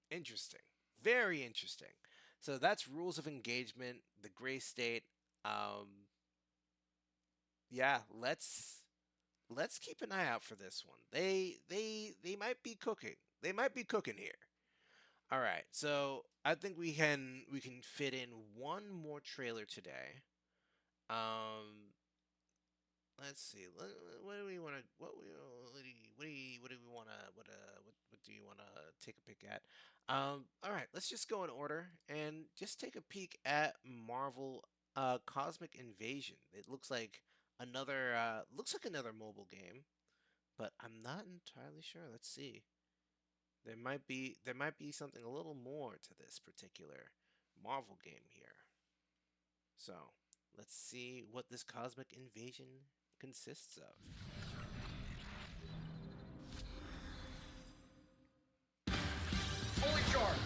Interesting. Very interesting. So that's rules of engagement, the Gray State. Um, yeah, let's keep an eye out for this one. They might be cooking. They might be cooking here. All right. So I think we can fit in one more trailer today. Um, let's see. What do we want to? What do we want to? What do you want to take a pick at? All right. Let's just go in order and just take a peek at Marvel Cosmic Invasion. It looks like another mobile game, but I'm not entirely sure. Let's see. There might be something a little more to this particular Marvel game here. So let's see what this Cosmic Invasion consists of. Fully charged.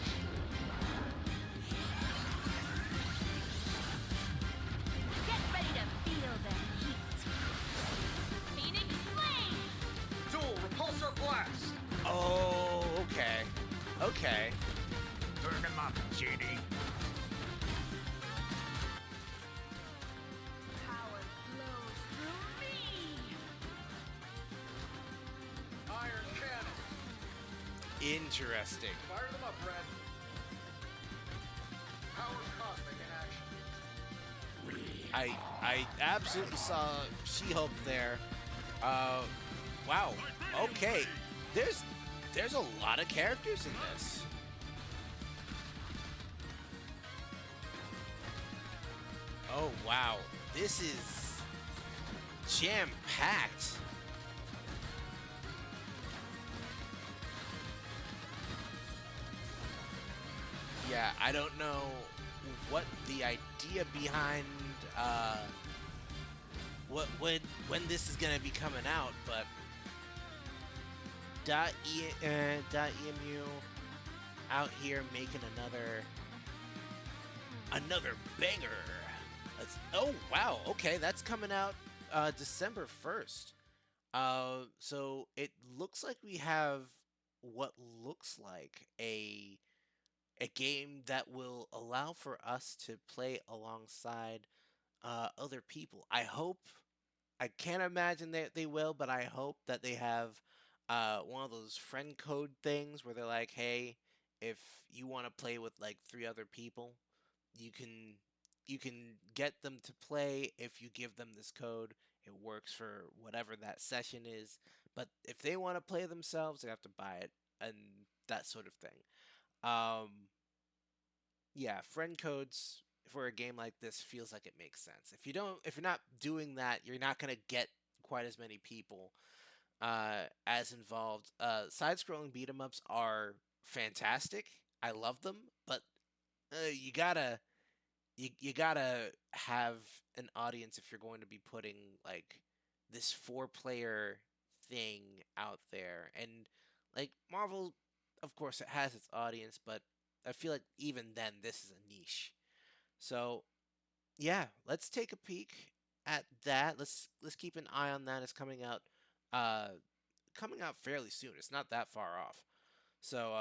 Get ready to feel the heat. Phoenix Flame! Dual repulsor blast. Oh, okay. Okay. Turn him up, Genie. Power flows through me! Iron cannon. Interesting. Fire them up, Red. Power cosmic in action. I absolutely saw She-Hulk there. Wow. Okay. There's a lot of characters in this. Oh wow. This is jam-packed. Yeah, I don't know what the idea behind when this is gonna be coming out, but .emu out here making another banger. Oh wow, okay, that's coming out December 1st. So it looks like we have what looks like a game that will allow for us to play alongside other people. I can't imagine that they will, but I hope that they have one of those friend code things where they're like, hey, if you want to play with like 3 other people, you can get them to play if you give them this code. It works for whatever that session is. But if they want to play themselves, they have to buy it and that sort of thing. Yeah, friend codes for a game like this feels like it makes sense. If you're not doing that, you're not gonna get quite as many people as involved. Side-scrolling beat 'em ups are fantastic. I love them, but you gotta have an audience if you're going to be putting like this 4-player thing out there. And like Marvel, of course, it has its audience, but I feel like even then this is a niche. So yeah, let's take a peek at that. Let's keep an eye on that. It's uh coming out fairly soon. It's not that far off. So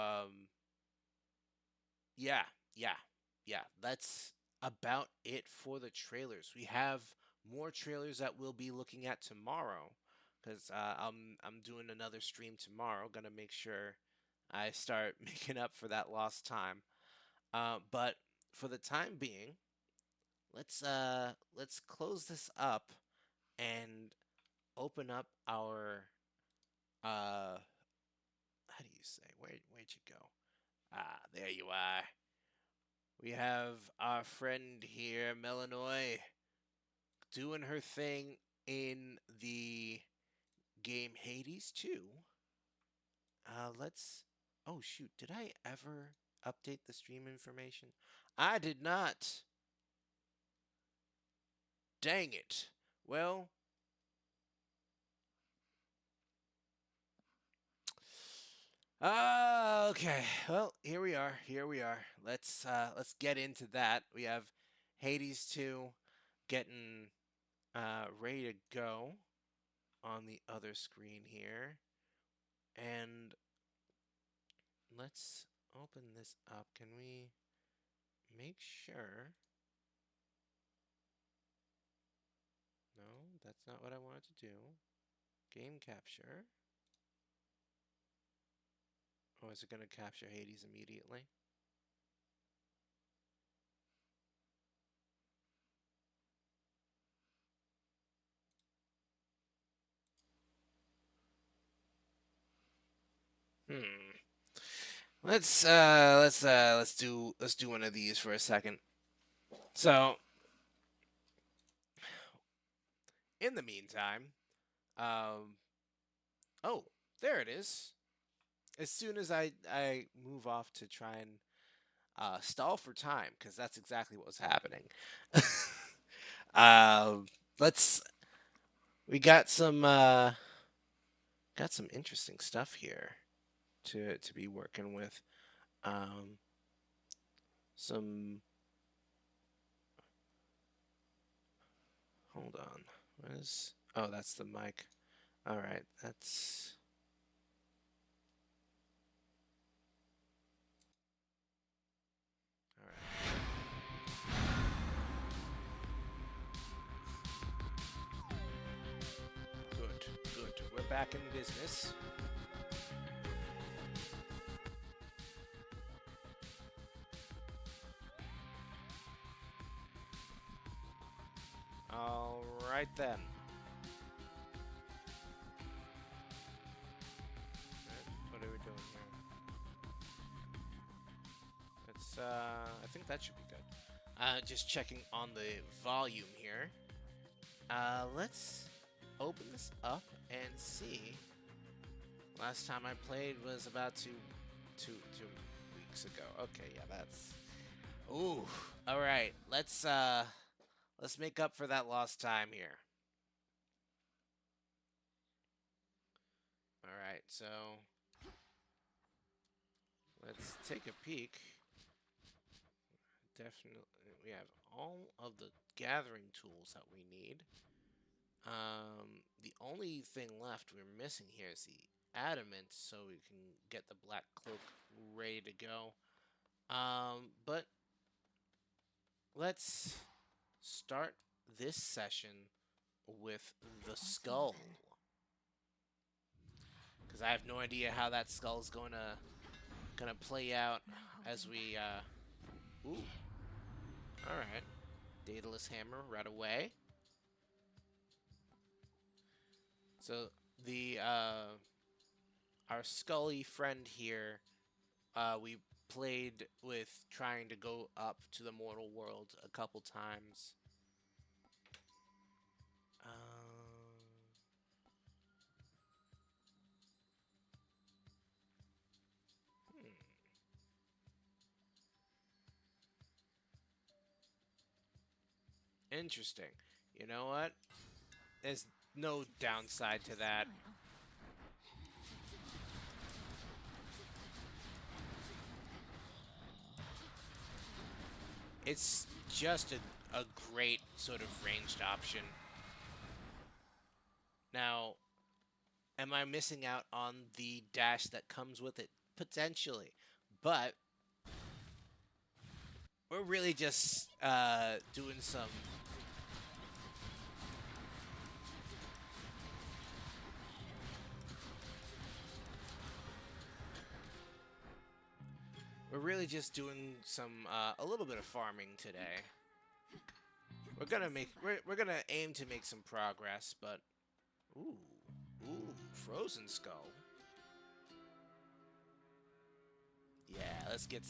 yeah, yeah, yeah. That's about it for the trailers. We have more trailers that we'll be looking at tomorrow, because I'm doing another stream tomorrow. Gonna make sure I start making up for that lost time. But for the time being, let's close this up and open up our how do you say, where'd you go? Ah, there you are. We have our friend here, Melanoy, doing her thing in the game Hades 2. Let's. Oh shoot! Did I ever update the stream information? I did not. Dang it. Well. Okay. Well, here we are. Here we are. Let's get into that. We have Hades 2 getting ready to go on the other screen here. And let's open this up. Can we make sure? No, that's not what I wanted to do. Game capture. Oh, is it going to capture Hades immediately? Let's do one of these for a second. So, in the meantime, oh, there it is. As soon as I move off to try and stall for time, because that's exactly what was happening. Let's. We got some interesting stuff here to be working with. Some. Hold on. What is? Oh, that's the mic. All right, that's. All right. Good, good. We're back in business. right then. What are we doing here? It's I think that should be good. Just checking on the volume here. Let's open this up and see. Last time I played was about two weeks ago. Okay, yeah, that's. Ooh, all right. Let's make up for that lost time here. All right, so let's take a peek. Definitely, we have all of the gathering tools that we need. The only thing left we're missing here is the adamant, so we can get the black cloak ready to go. But let's start this session with the skull, because I have no idea how that skull is gonna play out as we ooh. All right, Daedalus hammer right away. So the our Scully friend here, we played with trying to go up to the mortal world a couple times. Interesting. You know what? There's no downside to that. It's just a great sort of ranged option. Now, am I missing out on the dash that comes with it? Potentially. But we're really just doing some... We're really just doing some a little bit of farming today. We're gonna aim to make some progress, but ooh, frozen skull. Yeah, let's get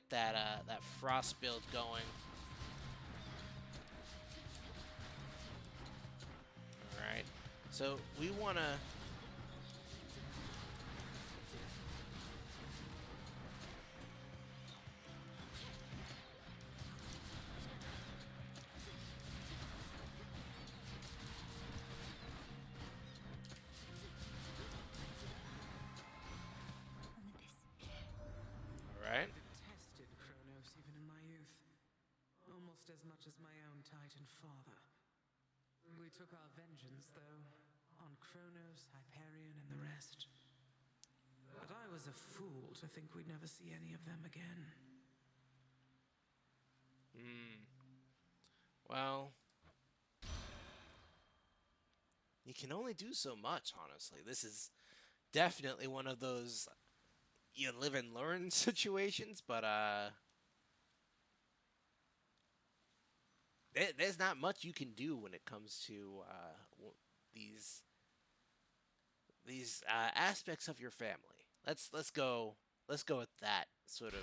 that that frost build going. All right, so we wanna. I detested Kronos even in my youth, almost as much as my own Titan father. We took our vengeance, though, on Kronos, Hyperion, and the rest. But I was a fool to think we'd never see any of them again. Well, you can only do so much, honestly. This is definitely one of those you live and learn situations, but there's not much you can do when it comes to these aspects of your family. Let's go with that sort of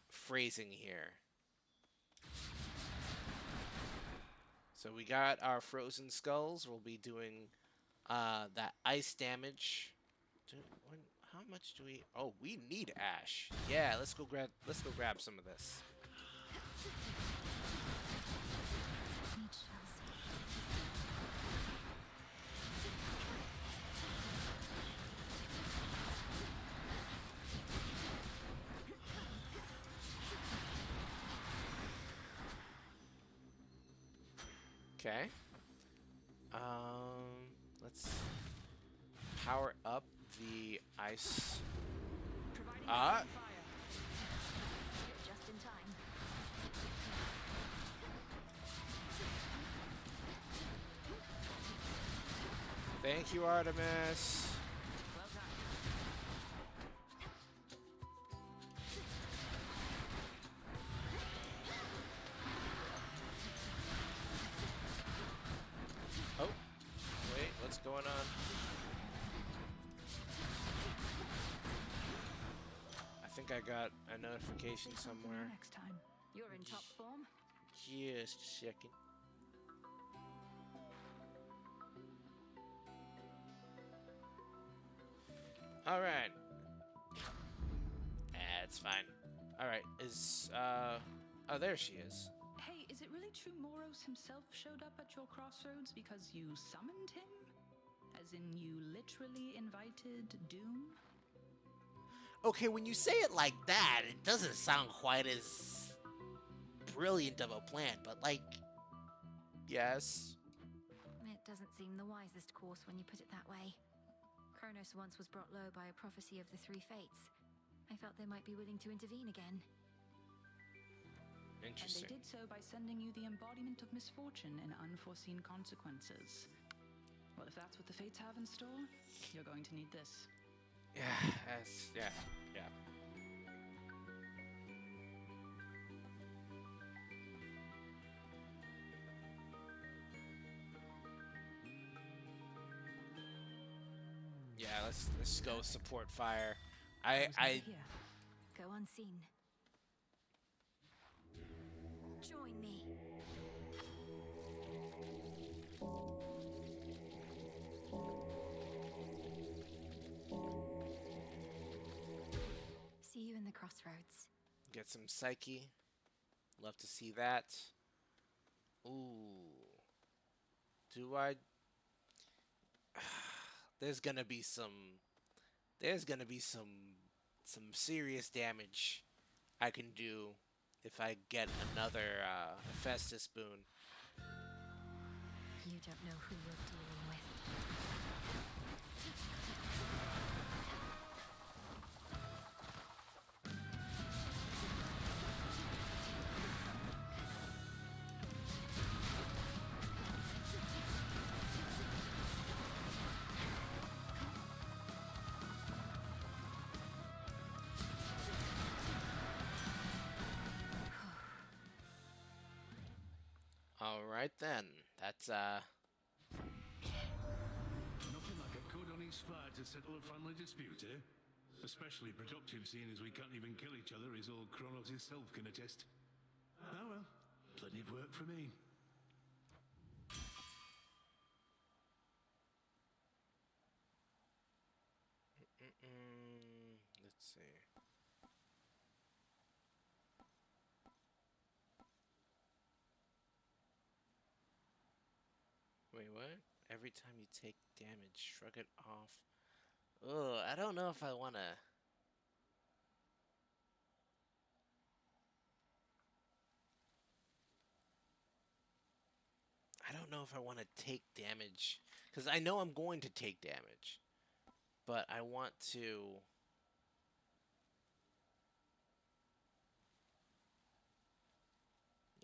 phrasing here. So we got our frozen skulls. We'll be doing that ice damage. How much do we? Oh, we need ash. Yeah, let's go grab some of this. Okay. Let's power up the ice. Just in time. Thank you, Artemis. Well done. think I got a notification somewhere. Next time. You're in top form. Just a second. All right. It's fine. All right. Oh, there she is. Hey, is it really true Moros himself showed up at your crossroads because you summoned him? As in, you literally invited doom? Okay, when you say it like that, it doesn't sound quite as brilliant of a plan, but like, yes. It doesn't seem the wisest course when you put it that way. Kronos once was brought low by a prophecy of the three fates. I felt they might be willing to intervene again. Interesting. And they did so by sending you the embodiment of misfortune and unforeseen consequences. Well, if that's what the fates have in store, you're going to need this. Yeah. Yeah, let's go support fire. I Here. Go unseen. Join me. See you in the crossroads. get some psyche. Love to see that. Ooh. Do I There's gonna be some serious damage I can do if I get another Festus boon. You don't know who you're dealing with. All right then. That's Nothing like a code on each fire to settle a family dispute, eh? Especially productive, seeing as we can't even kill each other, as old Kronos himself can attest. Oh well, plenty of work for me. let's see. Wait, what? Every time you take damage, shrug it off. Ugh, I don't know if I want to. I don't know if I want to take damage. Because I know I'm going to take damage. But I want to.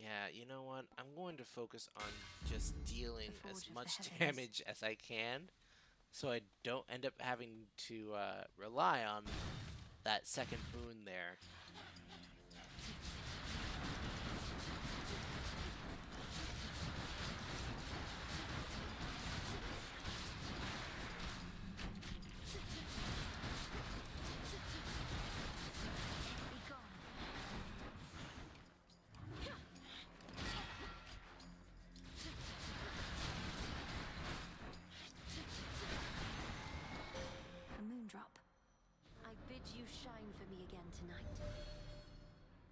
Yeah, you know what? I'm going to focus on just dealing as much damage as I can, so I don't end up having to rely on that second boon there. A moondrop. I bid you shine for me again tonight.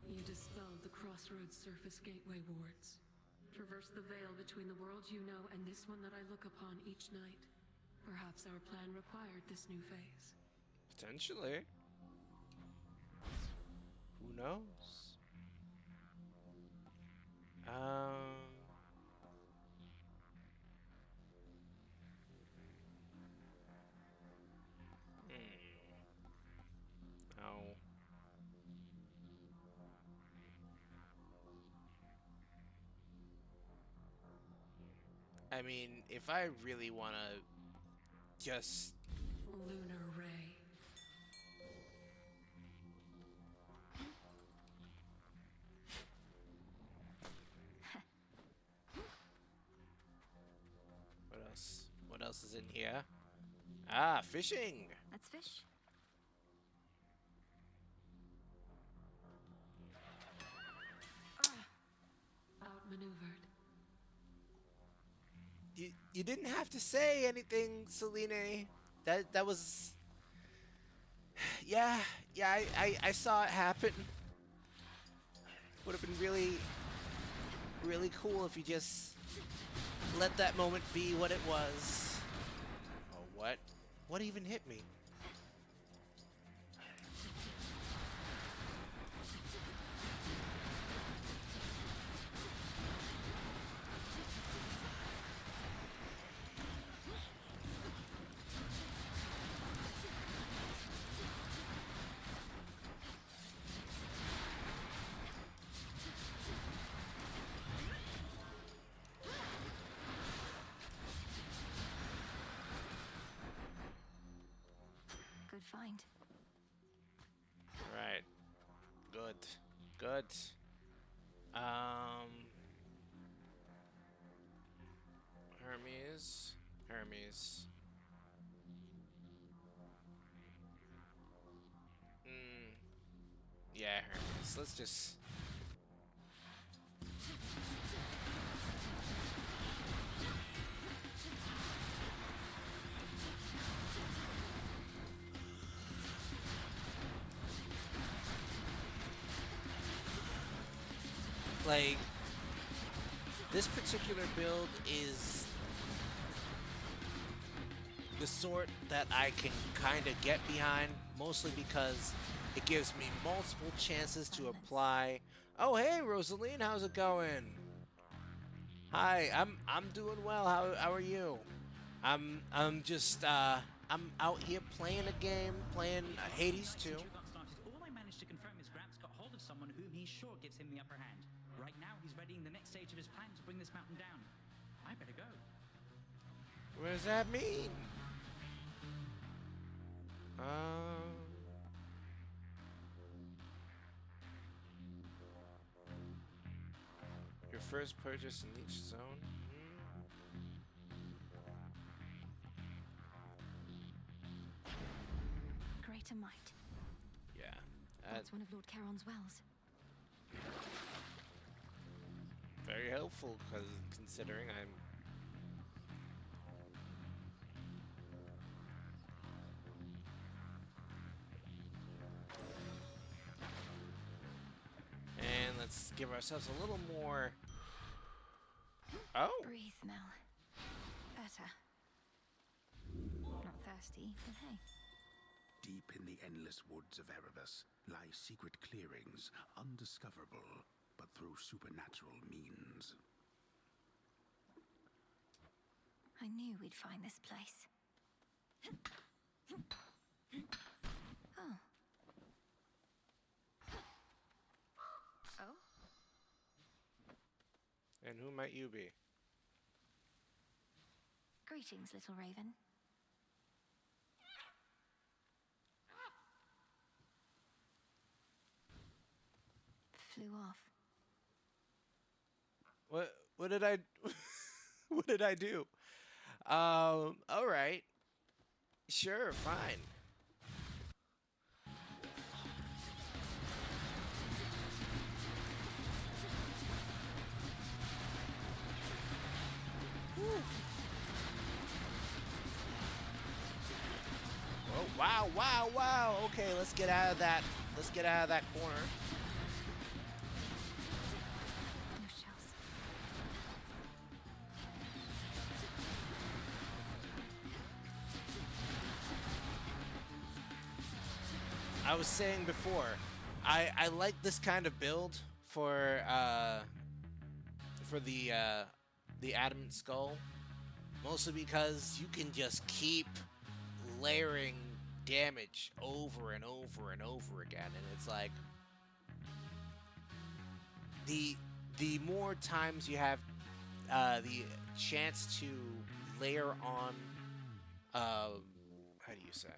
You dispelled the Crossroads Surface Gateway wards. Traverse the veil between the world you know and this one that I look upon each night. Perhaps our plan required this new phase. Potentially. Who knows? Oh. I mean, if I really want to just... Lunar Ray. What else? What else is in here? Ah, fishing! Let's fish. outmaneuvered. You didn't have to say anything, Celine. That was yeah, I saw it happen. Would have been really cool if you just let that moment be what it was. Oh, what? What even hit me? Good find. Right. Good. Good. Hermes. Hermes. Yeah, Hermes. Let's just... Like, this particular build is the sort that I can kind of get behind, mostly because it gives me multiple chances to apply. Oh, hey, Rosaline, how's it going? Hi, I'm doing well. How are you? I'm just I'm out here playing a game, playing Hades 2. All I managed to confirm is Gramps got hold of someone whom he's sure gives him the upper hand. Right now, he's readying the next stage of his plan to bring this mountain down. I better go. What does that mean? Your first purchase in each zone. Greater might. Yeah. That's one of Lord Charon's wells. Very helpful, because considering I'm... And let's give ourselves a little more... Oh! Breathe, Mel. Better. Not thirsty, but hey. Deep in the endless woods of Erebus lie secret clearings, undiscoverable, but through supernatural means. I knew we'd find this place. Oh. Oh? And who might you be? Greetings, little raven. Flew off. What did I what did I do? All right. Sure, fine. Oh, wow, wow, wow. Okay, let's get out of that. Let's get out of that corner. No shells. I was saying before, I like this kind of build for the adamant skull, mostly because you can just keep layering damage over and over and over again, and it's like the more times you have the chance to layer on how do you say,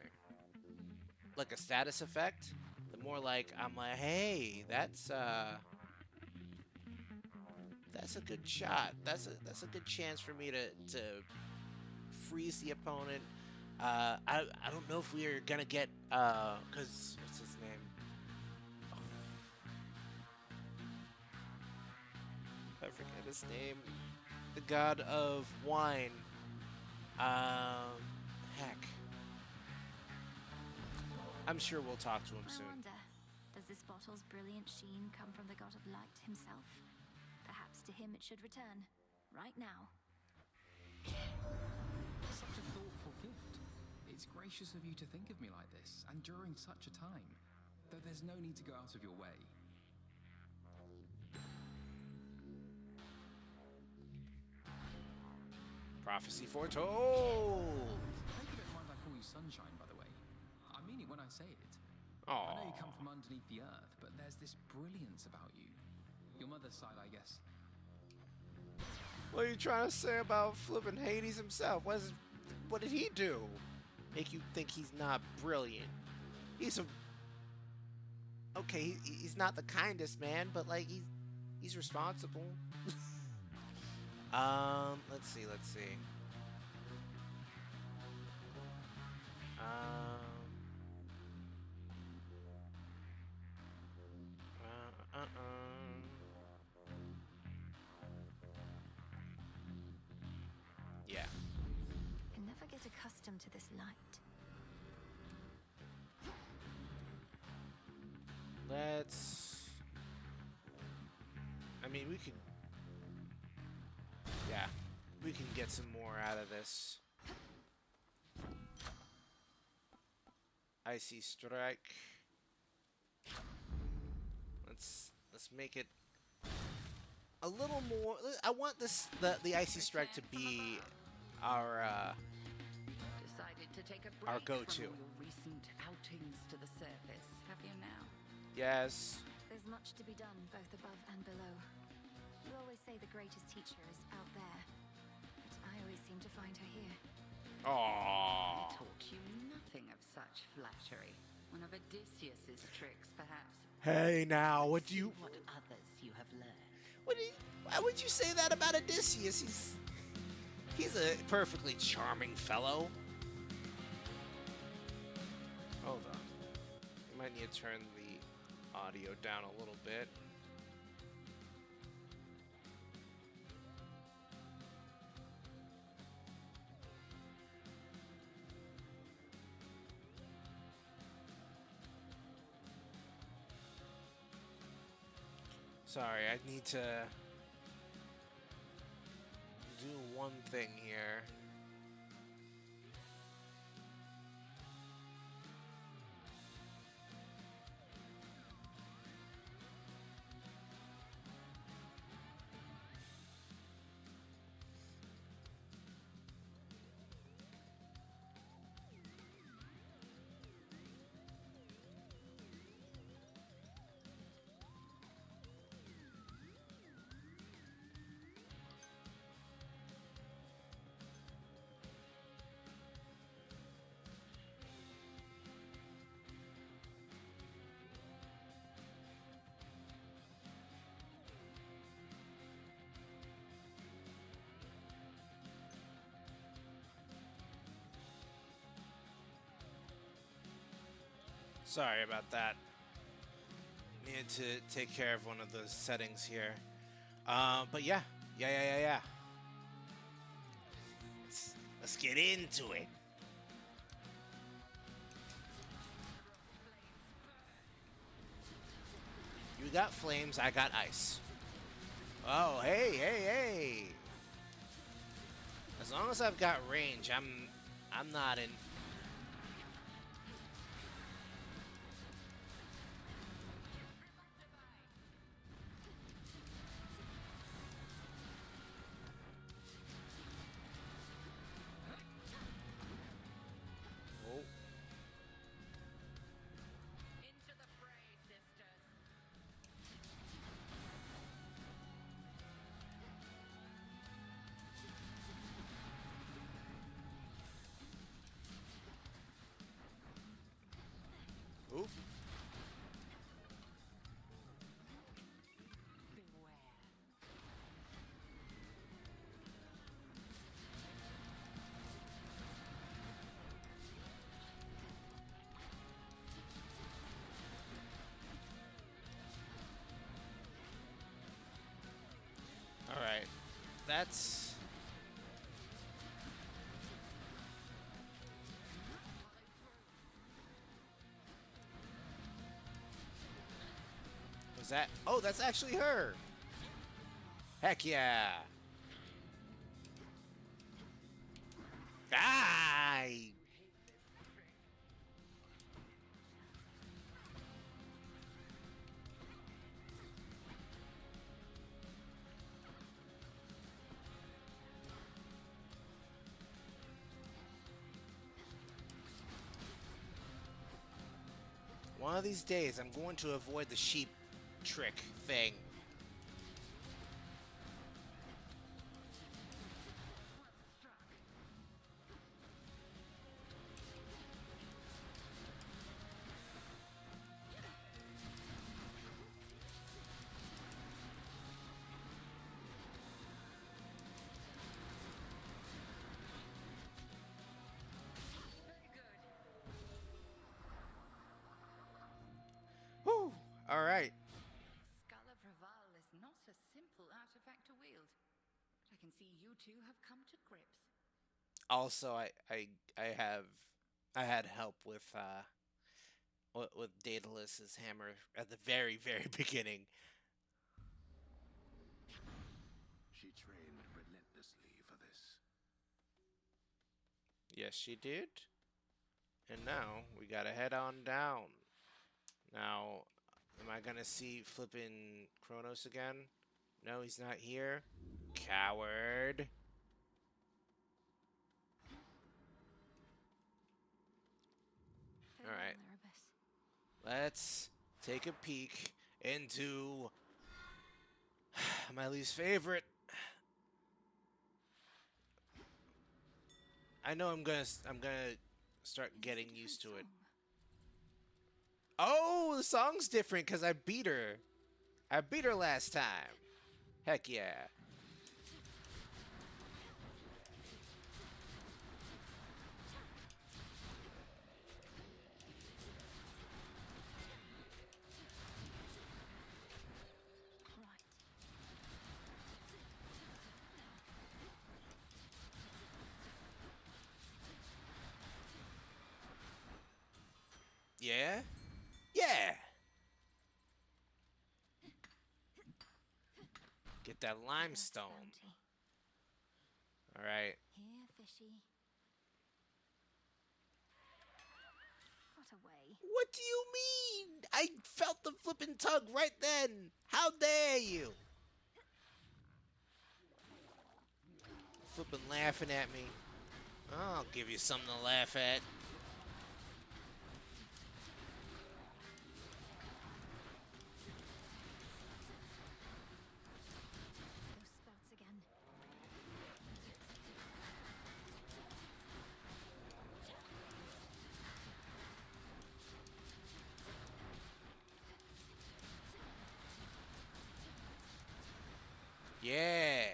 like a status effect, the more like I'm like, hey, that's a good shot. That's a good chance for me to freeze the opponent. I don't know if we are gonna get cause what's his name? Oh. I forget his name? The god of wine. Heck. I'm sure we'll talk to him I soon. wonder, does this bottle's brilliant sheen come from the god of light himself? Perhaps to him it should return, right now. Such a thoughtful gift. It's gracious of you to think of me like this, and during such a time. Though there's no need to go out of your way. Prophecy foretold! Hope you don't mind I call you Sunshine, by the way. I mean it when I say it. Aww. I know you come from underneath the earth, but there's this brilliance about you. Your mother's side, I guess. What are you trying to say about flipping Hades himself? What did he do? Make you think he's not brilliant? He's a... Okay, he's not the kindest man, but like he's responsible. Let's see. Yeah. Can never get accustomed to this light. I mean, we can... Yeah, we can get some more out of this. Icy Strike. Let's make it a little more... I want the Icy Strike to be our Decided to take a our break go-to. from your recent outings to the surface, have you now? Yes. There's much to be done, both above and below. You always say the greatest teacher is out there, but I always seem to find her here. Aww. I taught you nothing of such flattery. One of Odysseus's tricks, perhaps. Hey, now, what do you... What others you have learned. Why would you say that about Odysseus? He's a perfectly charming fellow. Hold on. You might need to turn the audio down a little bit. Sorry, I need to do one thing here. Sorry about that. Needed to take care of one of those settings here. But yeah. Let's get into it. You got flames, I got ice. Oh, hey. As long as I've got range, I'm not in... Oof. All right. That's... Was that... Oh, that's actually her! Heck yeah! Die! One of these days, I'm going to avoid the sheep trick thing. Whew! Alright. Skull of Raval is not a simple artifact to wield. But I can see you two have come to grips. Also, I had help with Daedalus's hammer at the very, very beginning. She trained relentlessly for this. Yes, she did. And now we gotta head on down. Now, am I gonna see flippin' Kronos again? No, he's not here. Coward. Alright. Let's take a peek into my least favorite. I know I'm gonna start getting used to it. Oh, the song's different because I beat her. I beat her last time. Heck yeah. Yeah? Yeah! Get that limestone. Alright. Here, fishy. Got away. What do you mean? I felt the flippin' tug right then. How dare you? Flippin' laughing at me. I'll give you something to laugh at. Yeah.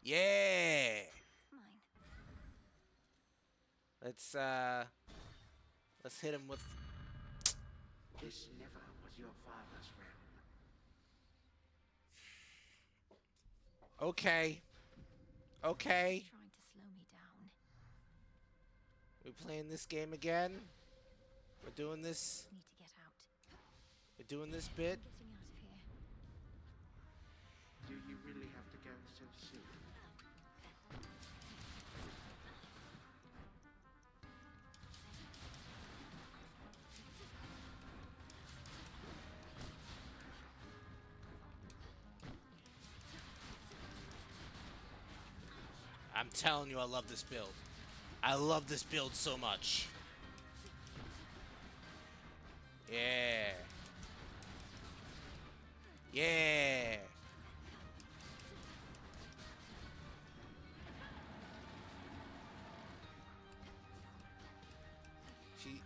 Yeah. Let's hit him with... This never was your father's realm. Okay. Okay. Trying to slow me down. We playing this game again? We're doing this? Need to get out. We're doing this bit? Getting out of here. Do you really have to go so soon? I'm telling you, I love this build. I love this build so much. Yeah. Yeah.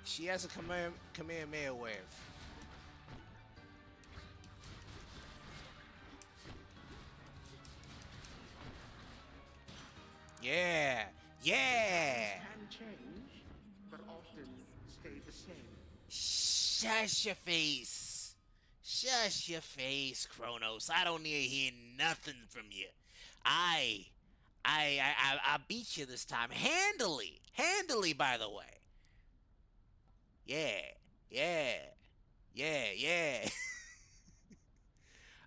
She has a Kamehameha wave. Yeah. Yeah. Can change, but often stay the same. Shush your face. Shush your face, Kronos. I don't need to hear nothing from you. I I beat you this time handily, handily. By the way. Yeah, yeah, yeah.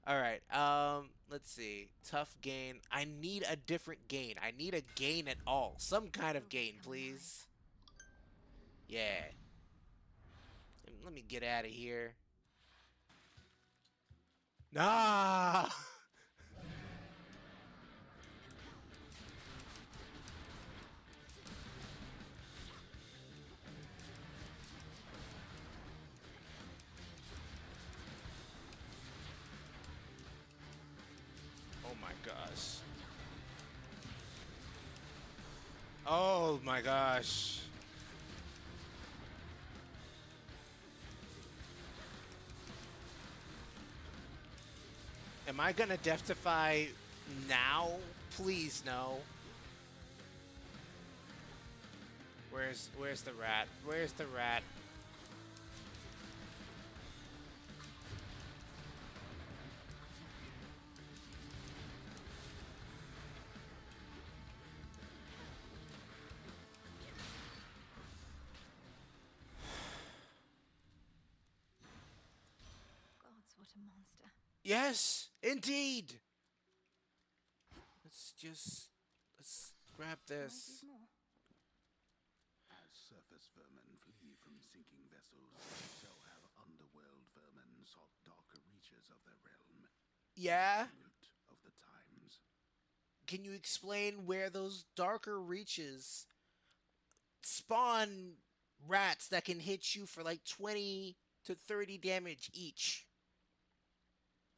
All right. Let's see. Tough gain. I need a different gain. I need a gain at all. Some kind of gain, please. Yeah. Let me get out of here. Nah. Oh my gosh. Oh my gosh. Am I gonna deathify now? Please no. Where's the rat? Where's the rat? Gods, what a monster. Yes, indeed. Let's grab this. As surface vermin flee from sinking vessels, so have underworld vermin sought darker reaches of their realm. Yeah? Of the times. Can you explain where those darker reaches spawn rats that can hit you for like 20 to 30 damage each?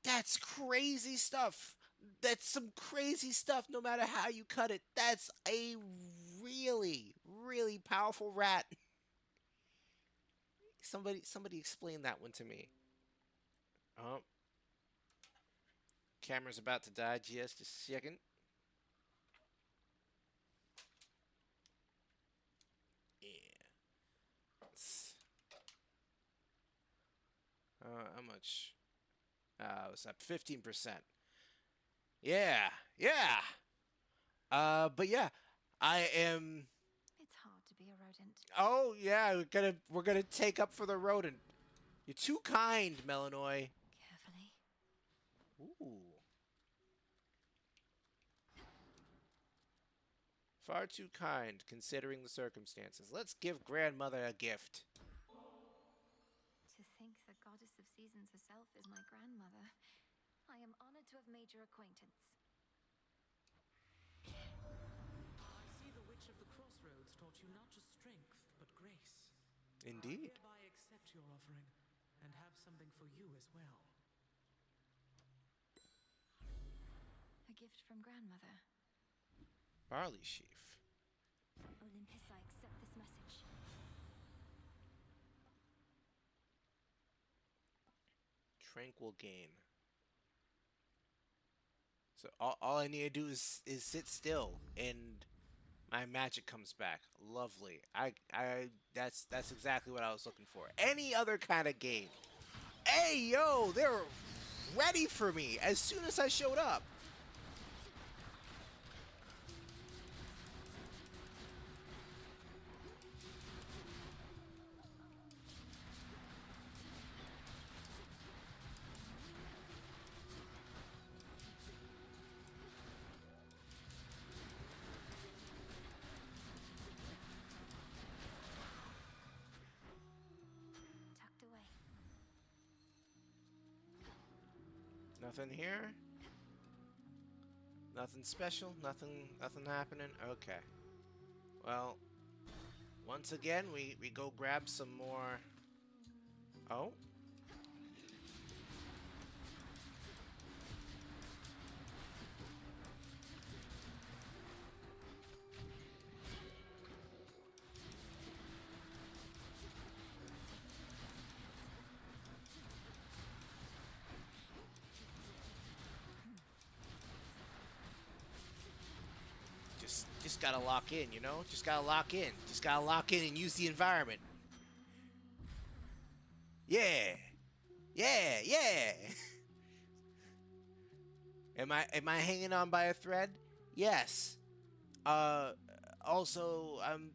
That's crazy stuff. That's some crazy stuff no matter how you cut it. That's a really, really powerful rat. Somebody explain that one to me. Oh. Camera's about to die. Just a second. Yeah. How much? It's up 15%. Yeah. Yeah. But yeah, I am. It's hard to be a rodent. Oh yeah, we're gonna take up for the rodent. You're too kind, Melanoy. Carefully. Ooh. Far too kind, considering the circumstances. Let's give grandmother a gift. To think the goddess of seasons herself is my grandmother. I am honored to have made your acquaintance. I see the Witch of the Crossroads taught you not just strength, but grace. Indeed. I hereby accept your offering, and have something for you as well. A gift from grandmother. Barley sheaf. Olympus, I accept this message. Tranquil gain. So all I need to do is sit still and my magic comes back. Lovely. That's exactly what I was looking for. Any other kind of game. Hey yo, they're ready for me as soon as I showed up. Nothing here? Nothing special? Nothing happening? Okay. Well, once again, we go grab some more... Oh? Just gotta lock in, you know? Just gotta lock in. Just gotta lock in and use the environment. Yeah! Yeah! Yeah! Am I hanging on by a thread? Yes. Uh, also, I'm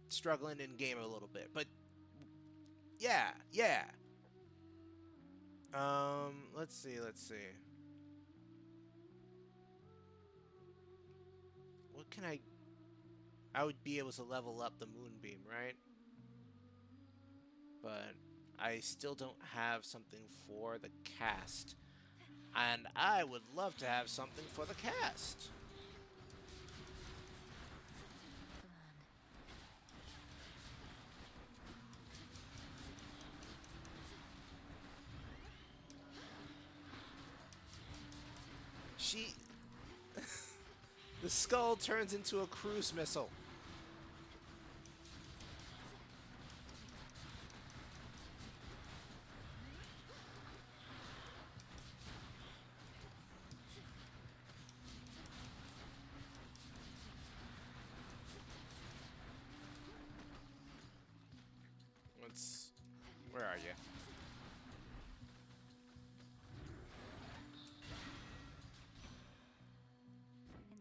struggling in game a little bit, but yeah, yeah. Let's see, let's see. What can I would be able to level up the moonbeam, right? But I still don't have something for the cast. And I would love to have something for the cast. She... The skull turns into a cruise missile. Where are you?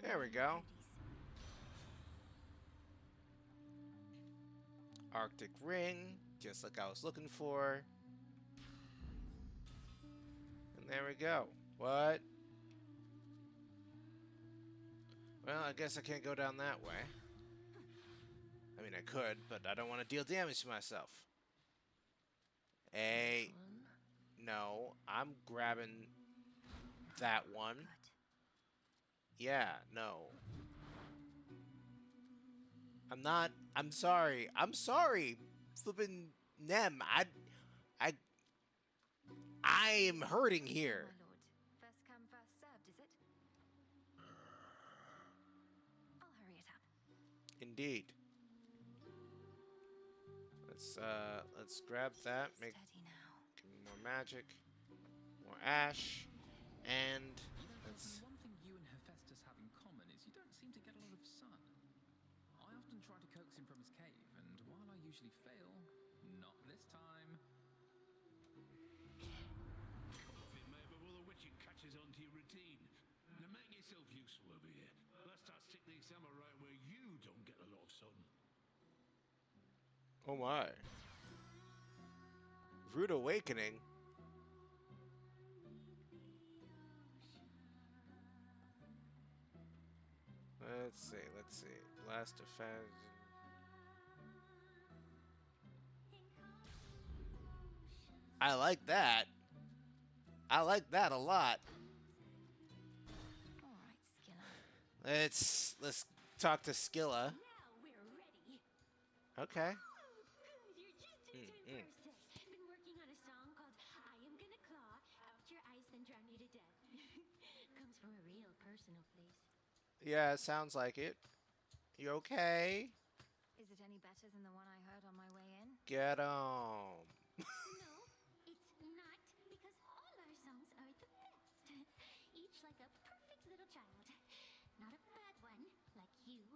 There we go. Arctic Ring, just like I was looking for. And there we go. What? Well, I guess I can't go down that way. I mean, I could, but I don't want to deal damage to myself. Hey, no, I'm grabbing that one. Yeah, no. I'm not. I'm sorry. I'm sorry. Flippin' Nem. I am hurting here. My lord. First come, first served, is it? I'll hurry it up. Indeed. Let's grab that. Make give me more magic, more ash, and let's. One thing you and Hephaestus have in common is you don't seem to get a lot of sun. I often try to coax him from his cave, and while I usually fail, not this time. Coffee, mate, before the witching catches on to your routine. Now make yourself useful over here. Let's start stick these summer right where you don't get a lot of sun. Oh my. Rude Awakening. Let's see. Blast effect. I like that. I like that a lot. All right, Skilla. Let's talk to Skilla. Now we're ready. Okay. You're just in time for a sec. Been working on a song called I Am Gonna Claw Out Your Eyes Then Drown You to Death. Comes from a real personal place. Yeah, it sounds like it. You okay? Is it any better than the one I heard on my way in? Get on. No, it's not, because all our songs are the best. Each like a perfect little child. Not a bad one, like you.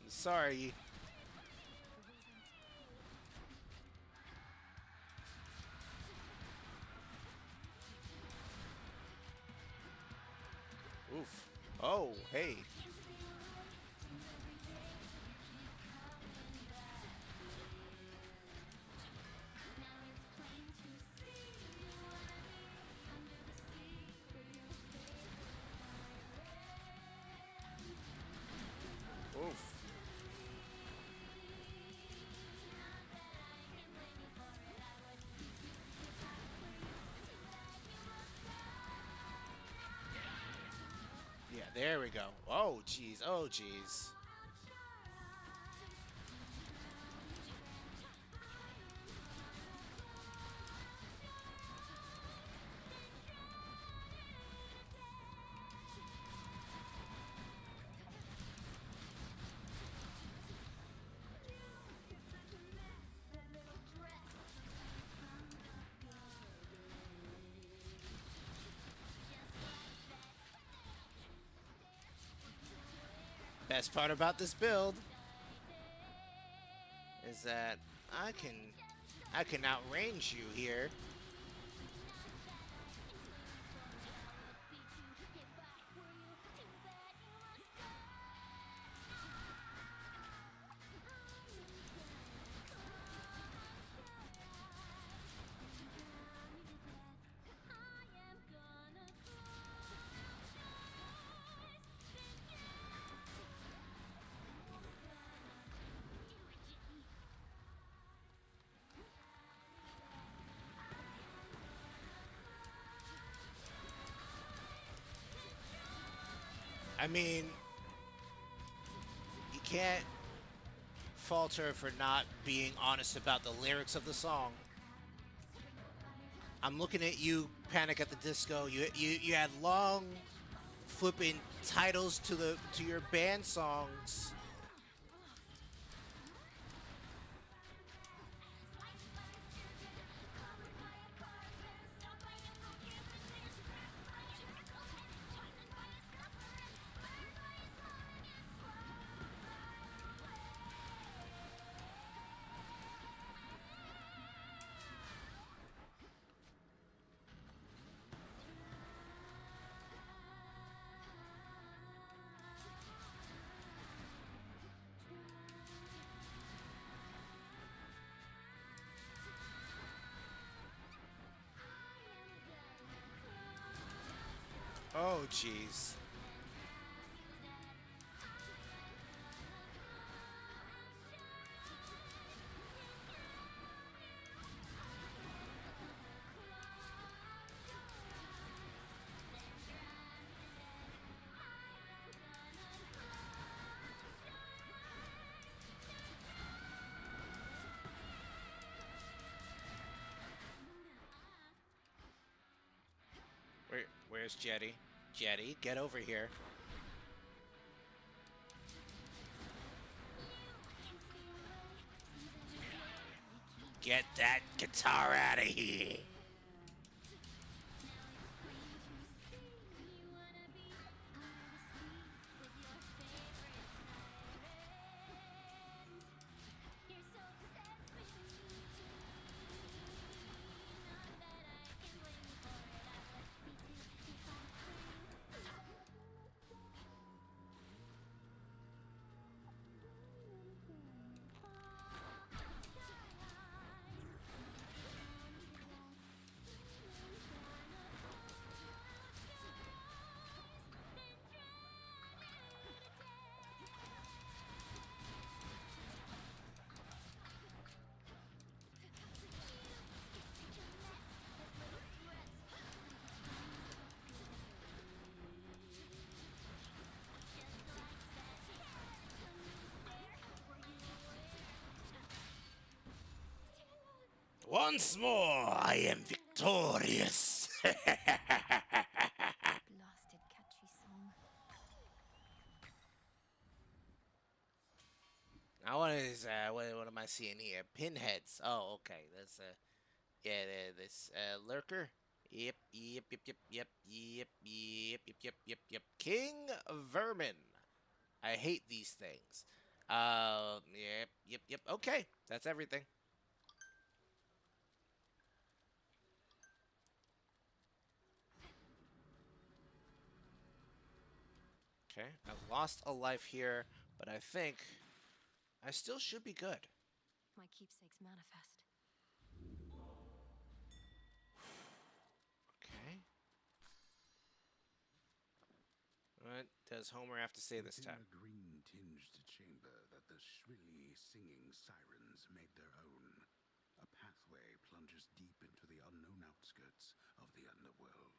Sorry. Oof. Oh, hey. Oof. Yeah, there we go. Oh, jeez. Oh, jeez. Best part about this build is that I can outrange you here. I mean, you can't fault her for not being honest about the lyrics of the song. I'm looking at you, Panic at the Disco. You had long flipping titles to your band songs. Oh, jeez. Where's Jetty? Jetty, get over here. Get that guitar out of here. Once more, I am victorious. Blasted catchy song. Now what is what am I seeing here? Pinheads. Oh, okay. That's yeah, this lurker. Yep, yep, yep, yep, yep, yep, yep, yep, yep, yep, yep. King Vermin. I hate these things. Yep, yep, yep. Okay, that's everything. Okay, I've lost a life here, but I think I still should be good. My keepsake's manifest. Okay. What does Homer have to say this Within time? a green-tinged chamber that the shrilly singing sirens made their own, a pathway plunges deep into the unknown outskirts of the underworld.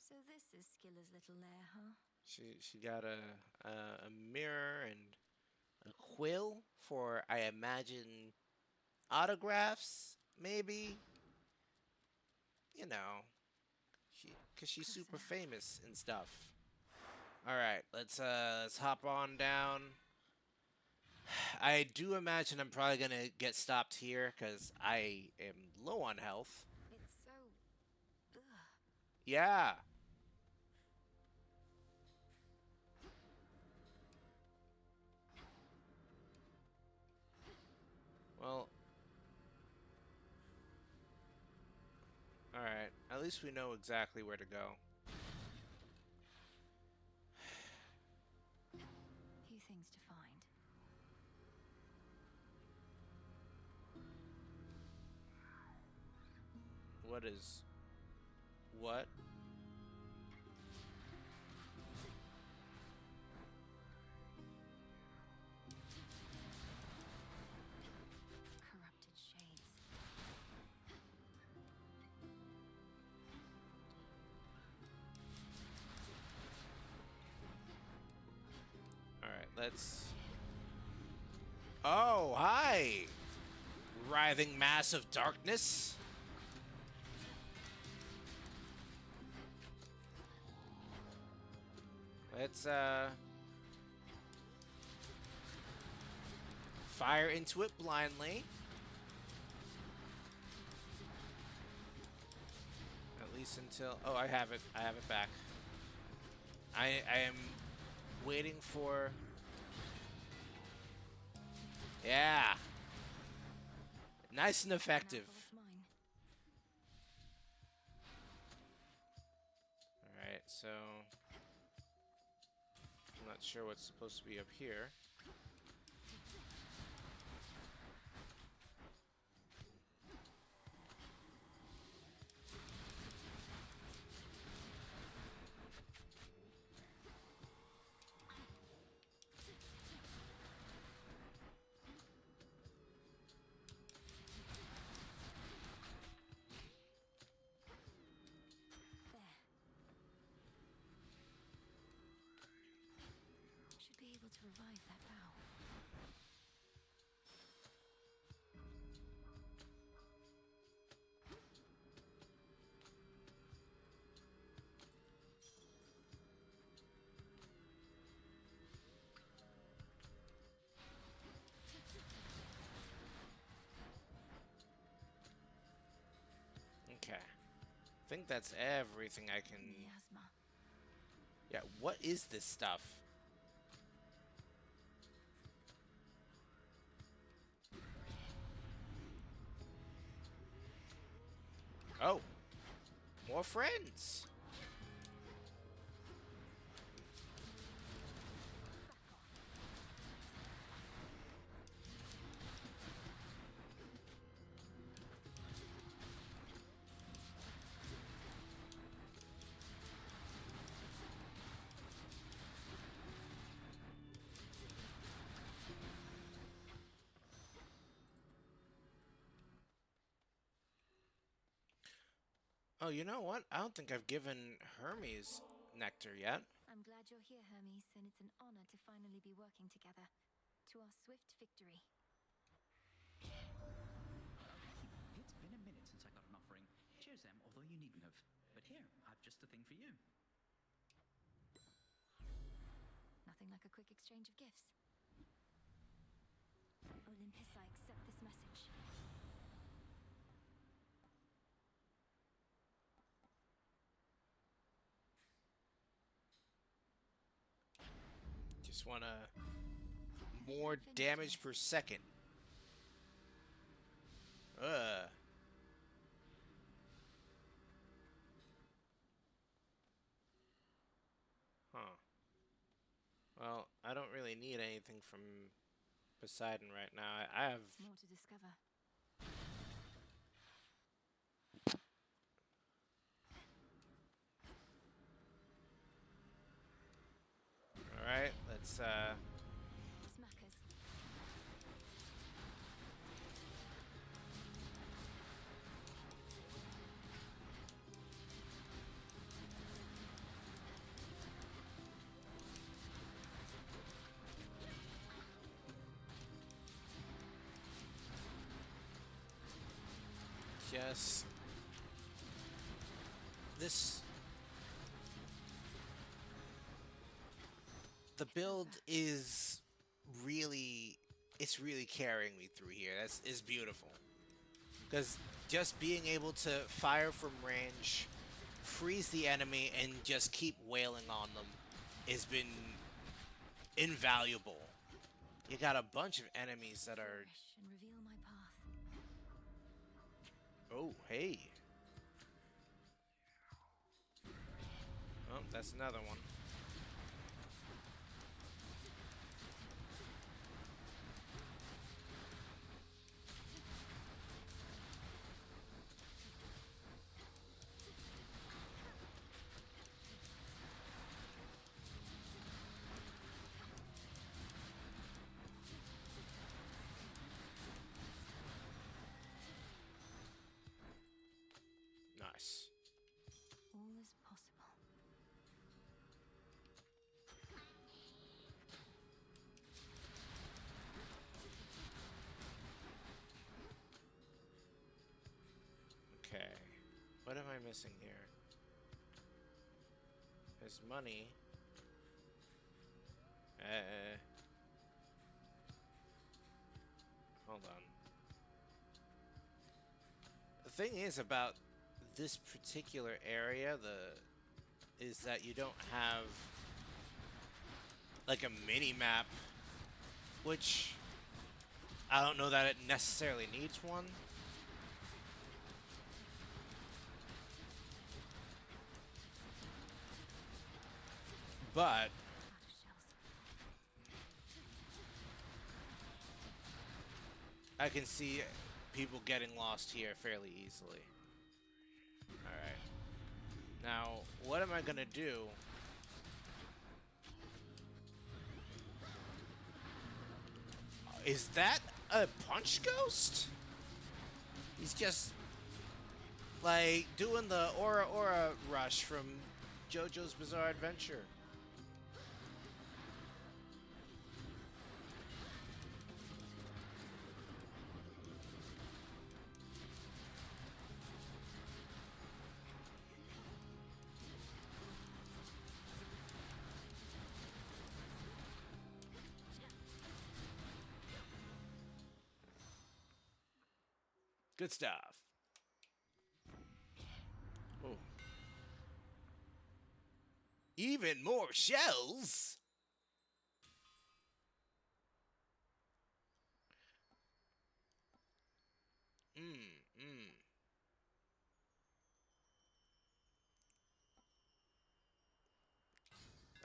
So this is Skiller's little lair, huh? She got a mirror and a quill for, I imagine, autographs, maybe. You know, cause she's super famous and stuff. All right, let's hop on down. I do imagine I'm probably gonna get stopped here because I am low on health. It's so... Ugh. Yeah. Well, alright. At least we know exactly where to go. Few things to find. What is... What? Corrupted shades. let's... Oh, hi! Writhing mass of darkness. Let's, fire into it blindly. At least until... Oh, I have it. I have it back. I am waiting for... Yeah. Nice and effective. Alright, so... I'm not sure what's supposed to be up here. Should be able to revive that bow. Okay. I think that's everything I can... Miasma. Yeah, what is this stuff? Oh. More friends. Oh, you know what? I don't think I've given Hermes nectar yet. I'm glad you're here, Hermes, and it's an honor to finally be working together. To our swift victory. It's been a minute since I got an offering. Cheers, Em, although you needn't have. But here, I've just the thing for you. Nothing like a quick exchange of gifts. Olympus, I accept this message. Just want more damage per second. Huh. Well, I don't really need anything from Poseidon right now. I have... More to discover. Alright, let's, Smackers. just... This... The build is really... It's really carrying me through here. That's is beautiful. Because just being able to fire from range, freeze the enemy, and just keep wailing on them has been invaluable. You got a bunch of enemies that are... And reveal my path. Oh, hey. Oh, that's another one. Nice. All is possible. What am I missing here? There's money. Hold on. The thing is about this particular area, is that you don't have like a mini map, which I don't know that it necessarily needs one. But I can see people getting lost here fairly easily. Alright. Now, what am I gonna do? Is that a punch ghost? He's just like doing the aura rush from JoJo's Bizarre Adventure. Good stuff. Oh. Even more shells?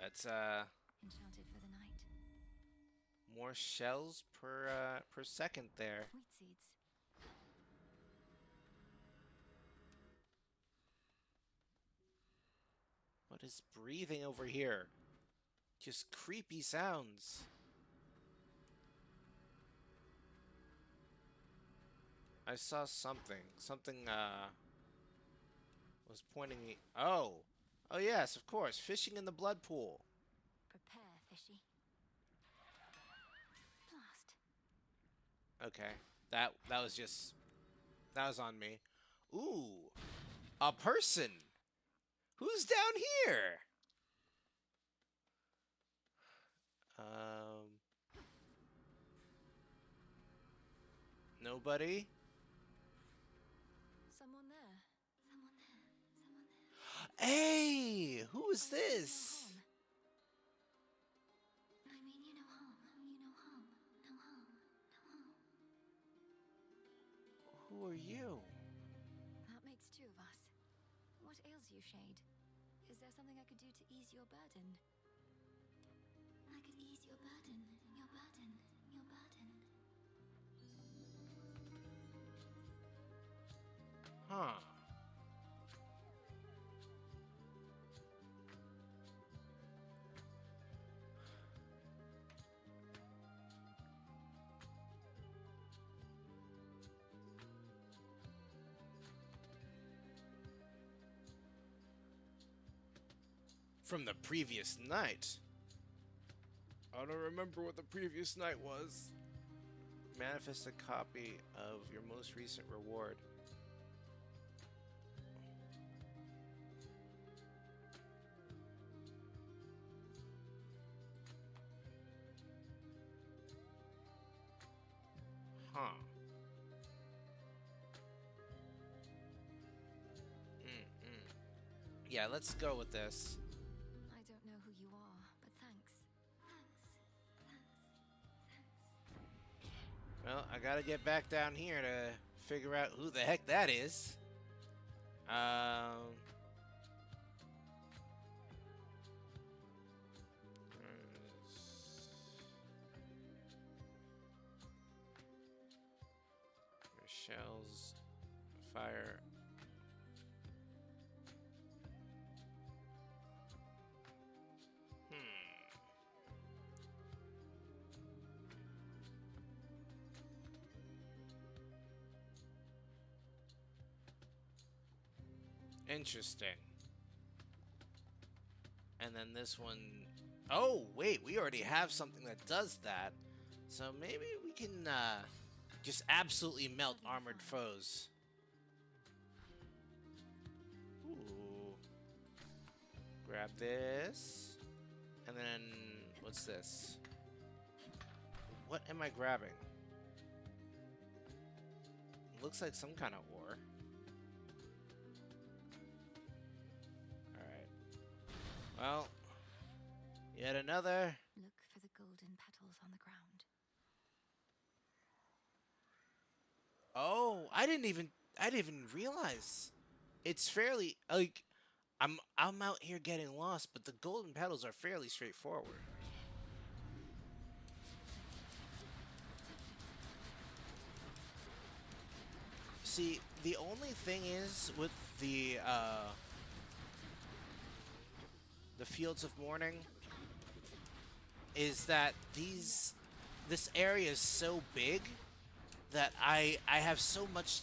That's Enchanted for the night. more shells per second there. Wheat seeds. What is breathing over here? Just creepy sounds. I saw something. Something was pointing me. Oh. Oh yes, of course. Fishing in the blood pool. Prepare, fishy. Blast. Okay. That was on me. Ooh. A person. Who's down here? Nobody? Someone there. Someone there. Someone there. Hey, who is this? I mean, you know home. You know home. No home. No home. Who are you? That makes two of us. What ails you, Shade? Is there something I could do to ease your burden? I could ease your burden. Your burden. Your burden. Huh. From the previous night. I don't remember what the previous night was. Manifest a copy of your most recent reward. Huh. Yeah, let's go with this. I don't know who you are, but thanks. Thanks. Well, I gotta get back down here to figure out who the heck that is. Shells, fire. Interesting. And then this one... Oh, wait, we already have something that does that. So maybe we can just absolutely melt armored foes. Grab this. And then, what's this? What am I grabbing? Looks like some kind of ore. Alright. Well, yet another. Look for the golden petals on the ground. Oh, I didn't even realize. It's fairly like I'm out here getting lost, but the golden petals are fairly straightforward. See, the only thing is with the Fields of Mourning is that this area is so big that I have so much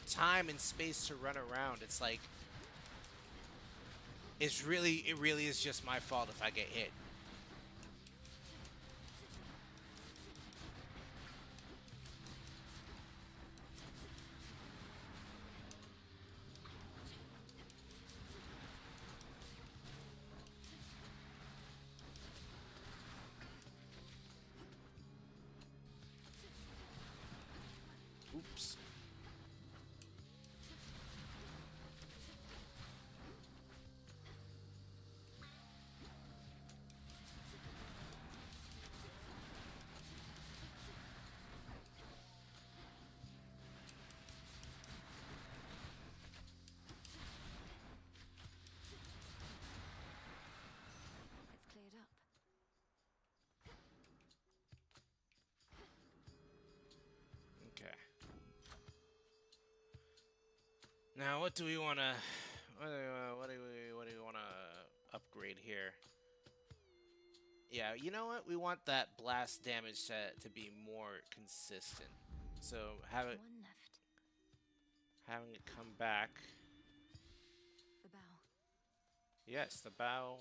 time and space to run around. It's like it really is just my fault if I get hit. Oops. It's cleared up. Okay. Now, what do we want to what do we want to upgrade here? Yeah, you know what? We want that blast damage to be more consistent. So having it come back. The bow. Yes, the bow.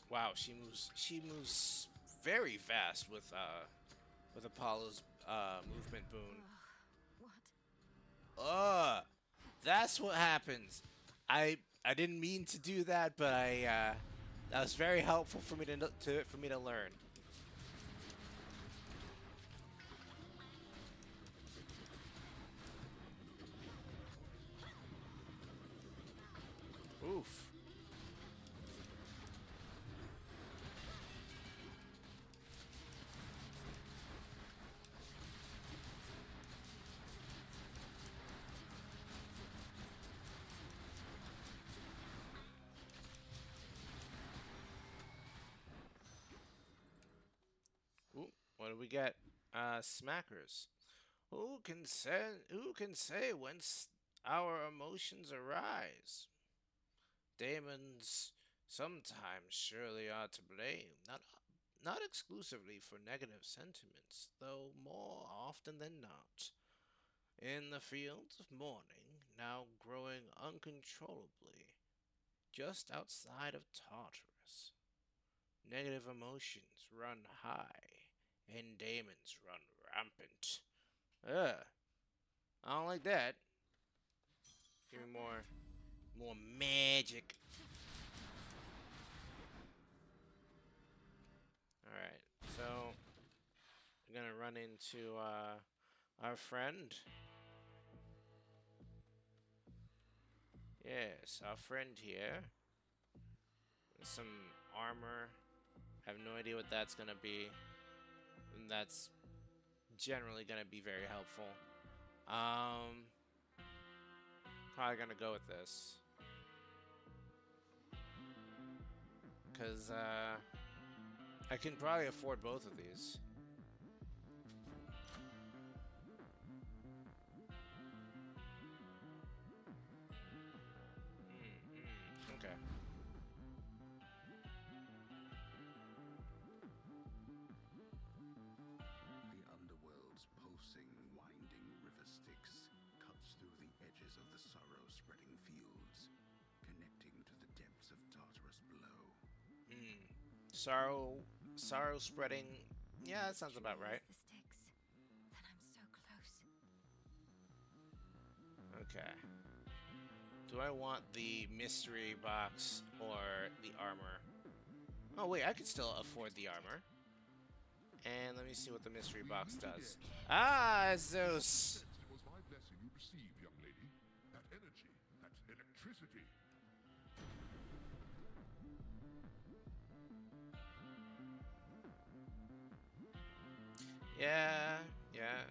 Wow, she moves very fast with Apollo's movement boon. What? That's what happens. I didn't mean to do that, but that was very helpful for me to learn. Oof. Ooh, what do we get? Smackers. Who can say whence our emotions arise? Demons sometimes surely are to blame, not exclusively for negative sentiments, though more often than not. In the fields of mourning, now growing uncontrollably, just outside of Tartarus, negative emotions run high, and demons run rampant. Ugh, I don't like that. Give me more magic. Alright, so we're gonna run into our friend. Yes, our friend here. Some armor. I have no idea what that's gonna be. And that's generally gonna be very helpful. Probably gonna go with this. Cause I can probably afford both of these. Okay. The underworld's pulsing, winding river Styx cuts through the edges of the sorrow-spreading fields, connecting to the depths of Tartarus below. Sorrow spreading. Yeah, that sounds about right. The Styx. Then I'm so close. Okay. Do I want the mystery box or the armor? Oh wait, I could still afford the armor. And let me see what the mystery box does. Ah, Zeus! It was my blessing you received, young lady. That energy, that electricity. Yeah, yeah.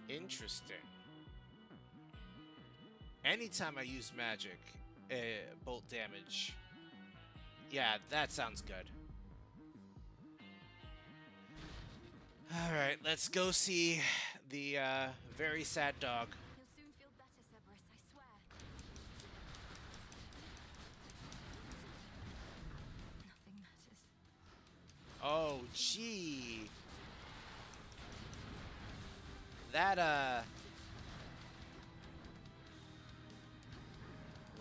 Interesting. Anytime I use magic, bolt damage. Yeah, that sounds good. Alright, let's go see the very sad dog. You'll soon feel better, Cerberus, I swear. Nothing matters. Oh, gee. That,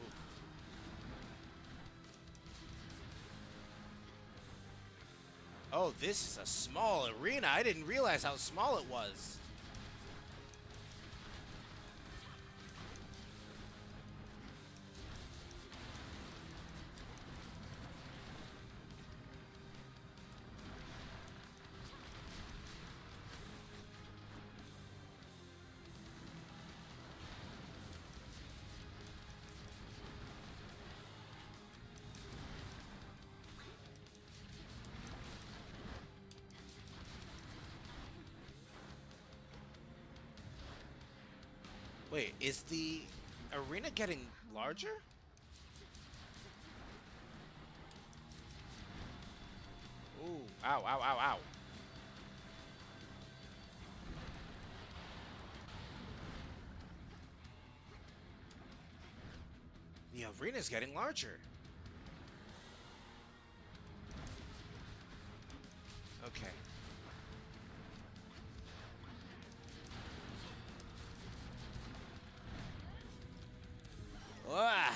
Oof. Oh, this is a small arena. I didn't realize how small it was. Wait, is the arena getting larger? Ooh, ow, ow, ow, ow. The arena's getting larger. Okay. Ah.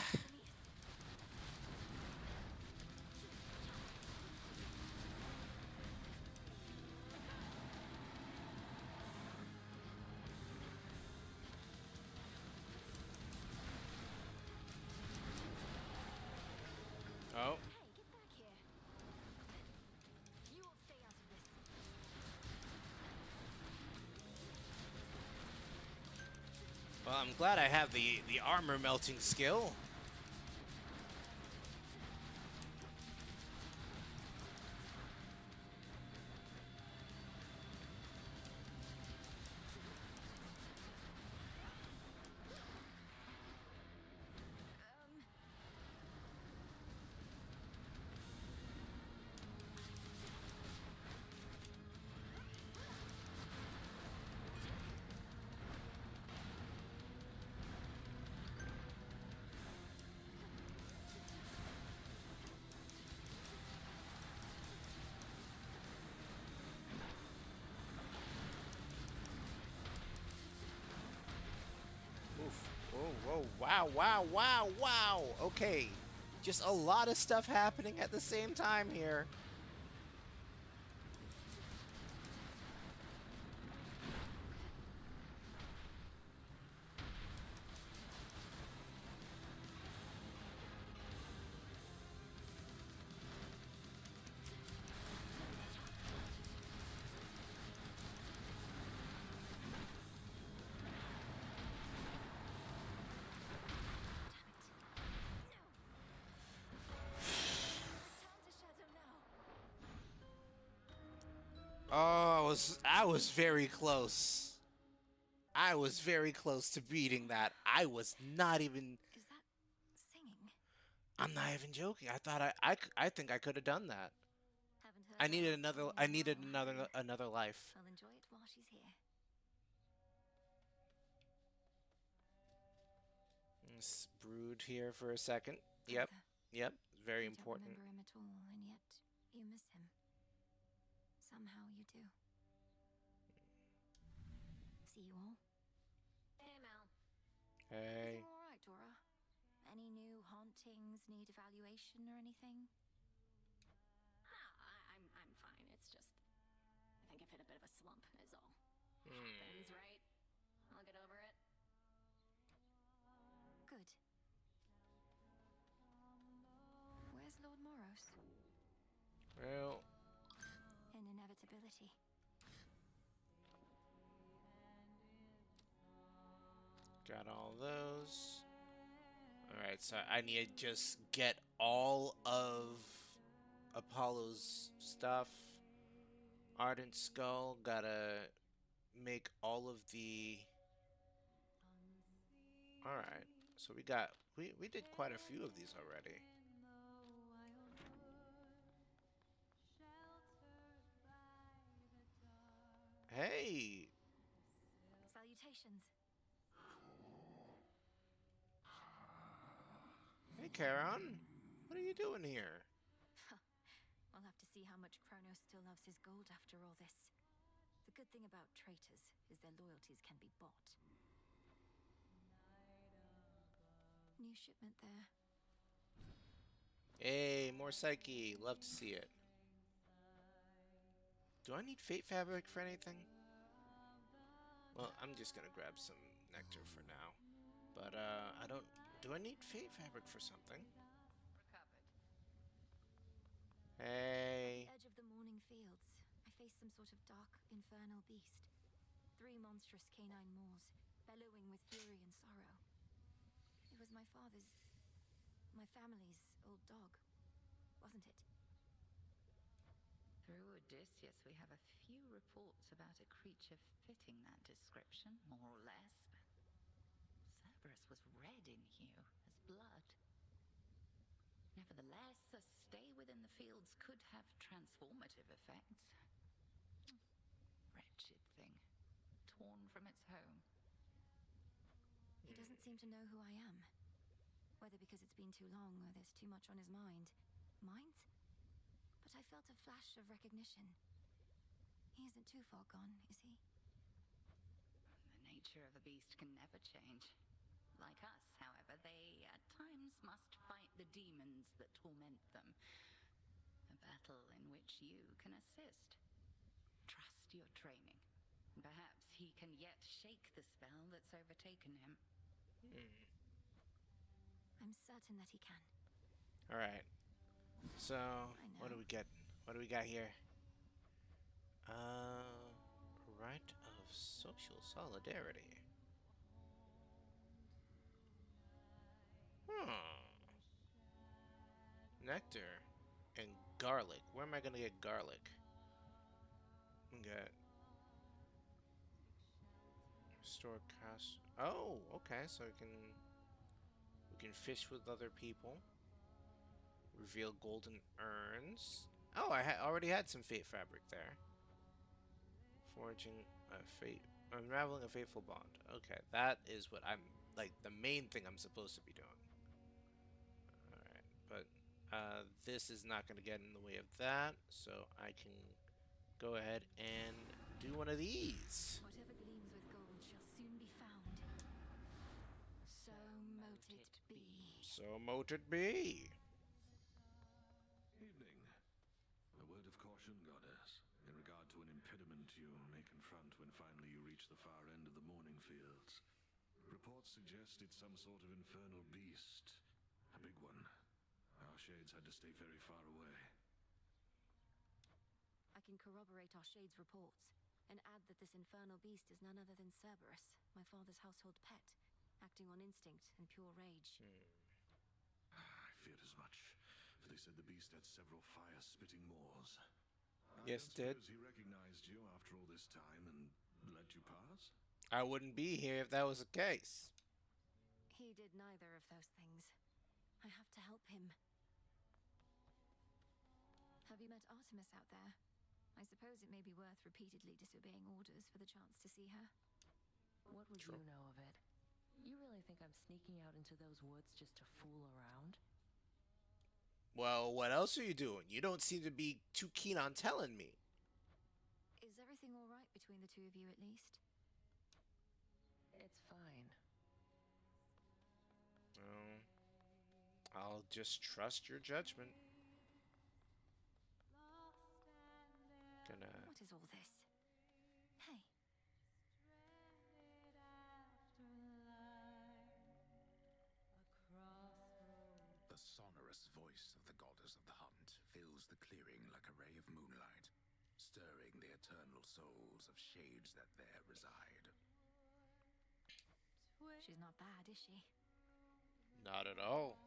Oh. Hey, get back here. You will stay out of this. Well, I'm glad I have the armor melting skill. Oof. Whoa, whoa, wow, wow, wow, wow. Okay. Just a lot of stuff happening at the same time here. Oh, I was very close. I was very close to beating that. I was not even. Is that singing? I'm not even joking. I thought I think I could have done that. Haven't heard I her needed song another. in a I needed while, have you? another life. I'll enjoy it while she's here. Just brood here for a second. Yep. Father, Yep. Very you important. don't remember him at all, and yet you miss him. Somehow you do. See you all. Hey, Mel. Hey. Everything all right, Dora? Any new hauntings need evaluation or anything? I'm fine. It's just, I think I've hit a bit of a slump, is all. Hmm. Happens, right? I'll get over it. Good. Where's Lord Moros? Well. An inevitability. Got all those. Alright, so I need to just get all of Apollo's stuff. Ardent Skull, gotta make all of the... Alright, so we did quite a few of these already. Hey! Salutations. Hey, Charon. What are you doing here? I'll have to see how much Kronos still loves his gold after all this. The good thing about traitors is their loyalties can be bought. New shipment there. Hey, more Psyche. Love to see it. Do I need Fate Fabric for anything? Well, I'm just gonna grab some nectar for now. But, I don't... Do I need Fate Fabric for something? Hey. At the edge of the morning fields, I faced some sort of dark, infernal beast. 3 monstrous canine maws, bellowing with fury and sorrow. It was my family's old dog, wasn't it? Through Odysseus, we have a few reports about a creature fitting that description, more or less. Cerberus was red in hue, as blood. Nevertheless, a stay within the fields could have transformative effects. Wretched thing, torn from its home. He doesn't seem to know who I am. Whether because it's been too long or there's too much on his mind. Mind? But I felt a flash of recognition. He isn't too far gone, is he? The nature of a beast can never change. Like us, however, they at times must fight the demons that torment them. A battle in which you can assist. Trust your training. Perhaps he can yet shake the spell that's overtaken him. I'm certain that he can. Alright. So, what do we get? What do we got here? Right of social solidarity. Nectar and garlic. Where am I gonna get garlic? We got restore cast. Oh, okay. So we can fish with other people. Reveal golden urns. Oh, I already had some fate fabric there. Forging a fate. Unraveling a fateful bond. Okay, that is what I'm like the main thing I'm supposed to be doing. Alright, but this is not going to get in the way of that, so I can go ahead and do one of these. Whatever gleams with gold shall soon be found. So mote it be. So mote it be. Evening. A word of caution, Goddess, in regard to an impediment you may confront when finally you reach the far end of the morning fields. Reports suggest it's some sort of infernal beast. A big one. Our shades had to stay very far away. I can corroborate our shade's reports, and add that this infernal beast is none other than Cerberus, my father's household pet, acting on instinct and pure rage. I feared as much, for they said the beast had several fire-spitting maws. Yes, it did. He recognized you after all this time and let you pass? I wouldn't be here if that was the case. He did neither of those things. I have to help him. Have you met Artemis out there? I suppose it may be worth repeatedly disobeying orders for the chance to see her. What would you know of it? You really think I'm sneaking out into those woods just to fool around? Well, what else are you doing? You don't seem to be too keen on telling me. Is everything all right between the two of you, at least? It's fine. Well, I'll just trust your judgment. What is all this? Hey. The sonorous voice of the goddess of the hunt fills the clearing like a ray of moonlight, stirring the eternal souls of shades that there reside. She's not bad, is she? Not at all.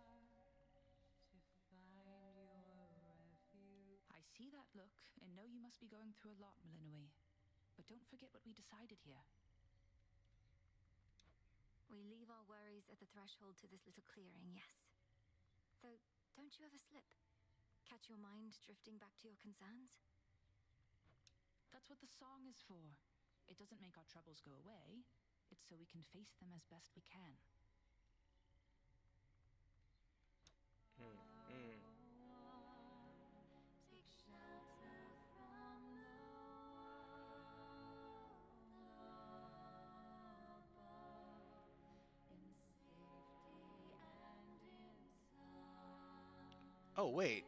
I see that look and know you must be going through a lot, Malinoi. But don't forget what we decided here. We leave our worries at the threshold to this little clearing, yes. Though, don't you ever slip? Catch your mind drifting back to your concerns? That's what the song is for. It doesn't make our troubles go away. It's so we can face them as best we can. Take shelter from the world above, in safety and in sound. Oh, wait.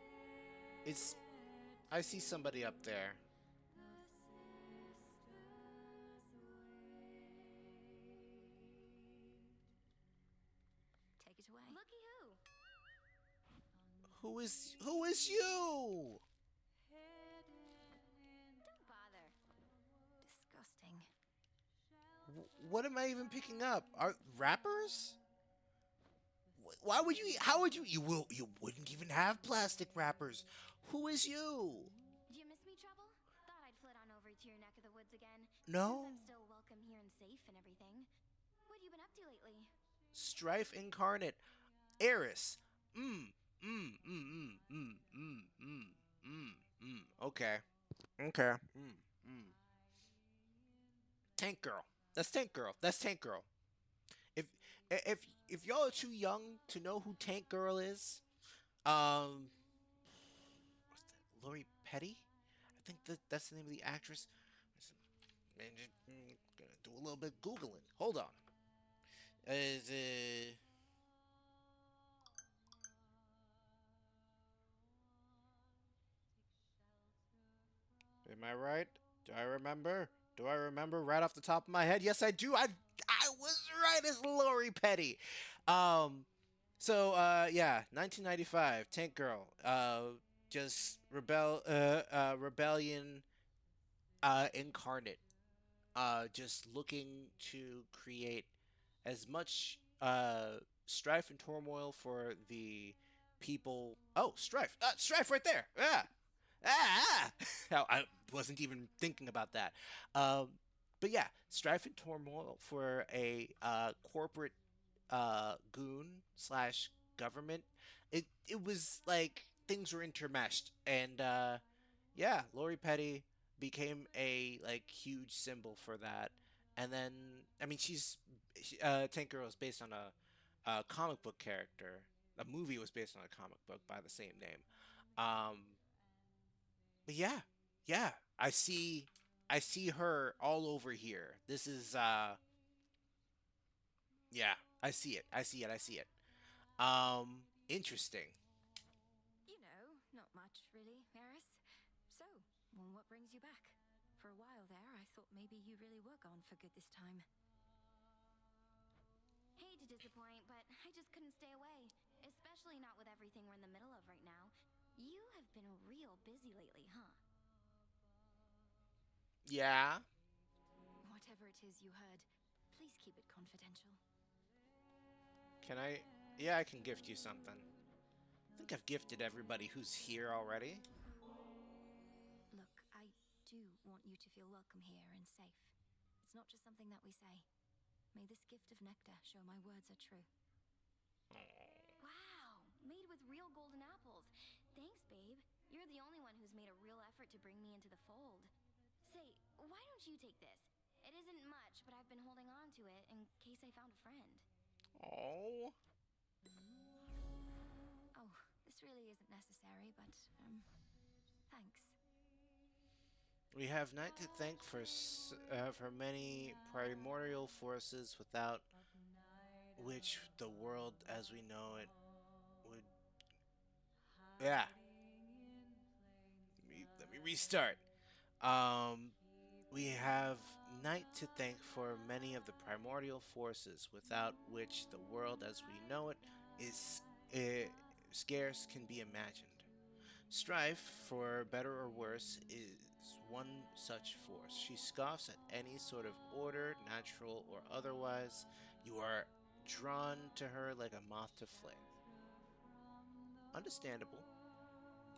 I see somebody up there. Take it away. Looky who. Who is you? Don't bother. Disgusting. What am I even picking up? Are rappers? Why would you? How would you? You wouldn't even have plastic wrappers. Who is you? Do you miss me, Trouble? Thought I'd flit on over to your neck of the woods again. No. Since I'm still welcome here and safe and everything. What have you been up to lately? Strife incarnate, Eris. Okay. Tank Girl. That's Tank Girl. That's Tank Girl. If y'all are too young to know who Tank Girl is, what's that? Lori Petty? I think that's the name of the actress. Man, just gonna do a little bit of Googling. Hold on. Is it? Am I right? Do I remember? Do I remember right off the top of my head? Yes, I do. I was right. It's Lori Petty. Yeah, 1995, Tank Girl. Just rebellion incarnate. Just looking to create as much strife and turmoil for the people. Oh, strife! Strife right there. Yeah. I wasn't even thinking about that. But yeah, strife and turmoil for a corporate goon slash government. It was like things were intermeshed, and yeah, Lori Petty became a like huge symbol for that. And then I mean, Tank Girl is based on a comic book character. A movie was based on a comic book by the same name. But yeah, I see her all over here. This is yeah, I see it. Interesting. You know, not much, really, Eris. So, well, what brings you back? For a while there, I thought maybe you really were gone for good this time. Hate to disappoint, but I just couldn't stay away. Especially not with everything we're in the middle of right now. You have been real busy lately, huh? Yeah. Whatever it is you heard, please keep it confidential. Can I? Yeah, I can gift you something. I think I've gifted everybody who's here already. Look, want you to feel welcome here and safe. It's not just something that we say. May this gift of nectar show my words are true. Wow, made with real golden apples. Thanks, babe. You're the only one who's made a real effort to bring me into the fold. Say, why don't you take this? It isn't much, but I've been holding on to it in case I found a friend. Oh. Oh, this really isn't necessary, but, thanks. We have Night to thank for many primordial forces without which the world as we know it would... Yeah. Let me restart. We have Night to thank for many of the primordial forces without which the world as we know it is scarce can be imagined. Strife, for better or worse, is one such force. She scoffs at any sort of order, natural or otherwise. You are drawn to her like a moth to flame. Understandable.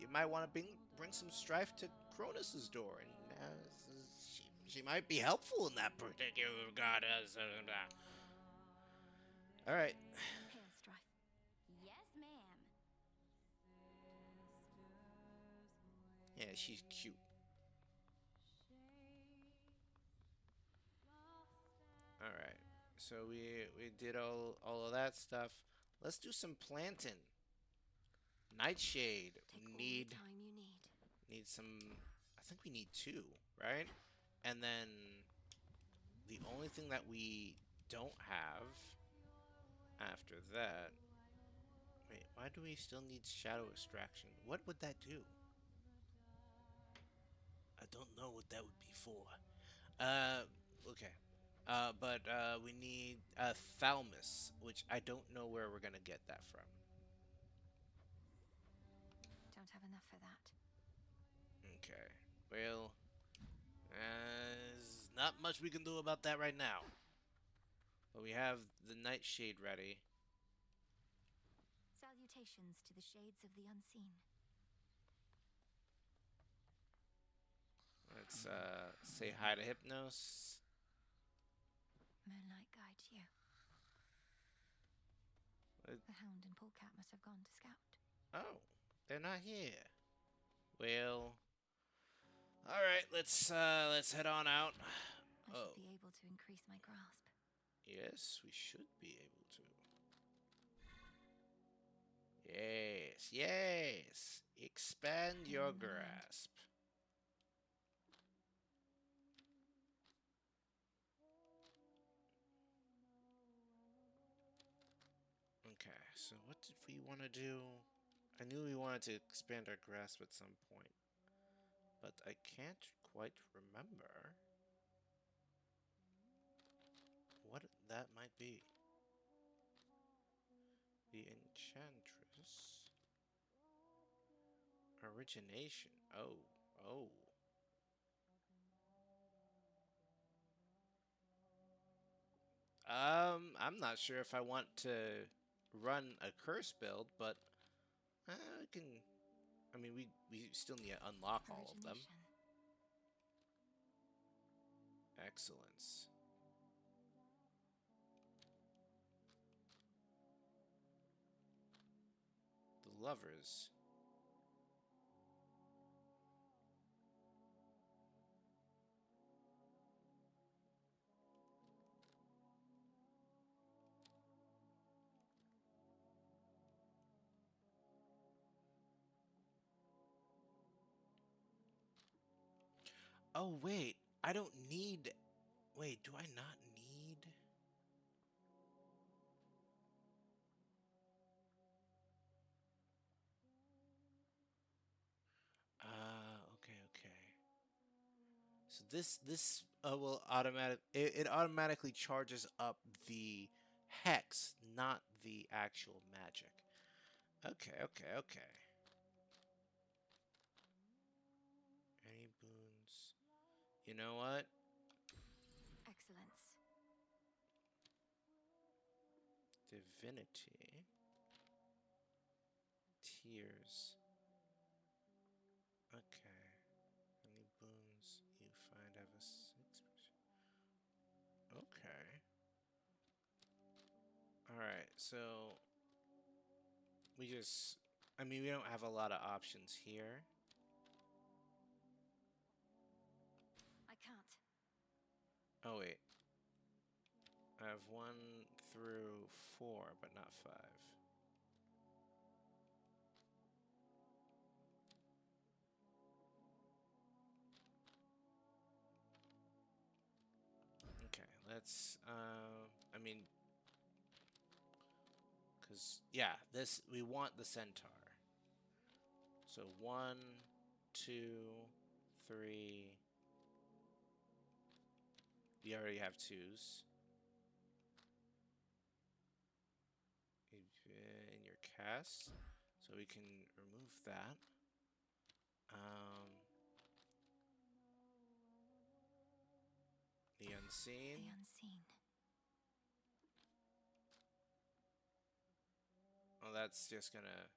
You might want to bring some strife to Cronus's door, and she might be helpful in that particular regard. All right. Hail, Strife. Yes, ma'am. Yeah, she's cute. All right. So we did all of that stuff. Let's do some planting. Nightshade. Take all Need the time you need. some. I think we need 2, right? And then the only thing that we don't have after that. Wait, why do we still need shadow extraction? What would that do? I don't know what that would be for. Okay. But we need a thalamus, which I don't know where we're gonna get that from. Don't have enough for that. Okay. Well, there's not much we can do about that right now. But we have the nightshade ready. Salutations to the shades of the unseen. Let's say hi to Hypnos. Moonlight guides you. The Hound and Polecat must have gone to scout. Oh, they're not here. Well, all right. Let's head on out. I should be able to increase my grasp. Yes, we should be able to. Yes, yes. Expand your grasp. Okay, so what did we want to do? I knew we wanted to expand our grasp at some point, but I can't quite remember what that might be. The Enchantress. Origination. Oh, oh. I'm not sure if I want to run a curse build, but I can. I mean, we still need to unlock all of them. Excellence. The lovers. Oh, wait. I don't need... Wait, do I not need... Okay. So this will it automatically charges up the hex, not the actual magic. Okay. Any boons? You know what? Excellence. Divinity. Tears. Okay. Any boons? You so we just, I mean, we don't have a lot of options here. I can't. Oh, wait. I have 1 through 4, but not 5. Okay, let's, I mean, because, yeah, this, we want the centaur. So 1, 2, 3. You already have 2s. In your cast, so we can remove that. The unseen. The unseen. Well, that's just gonna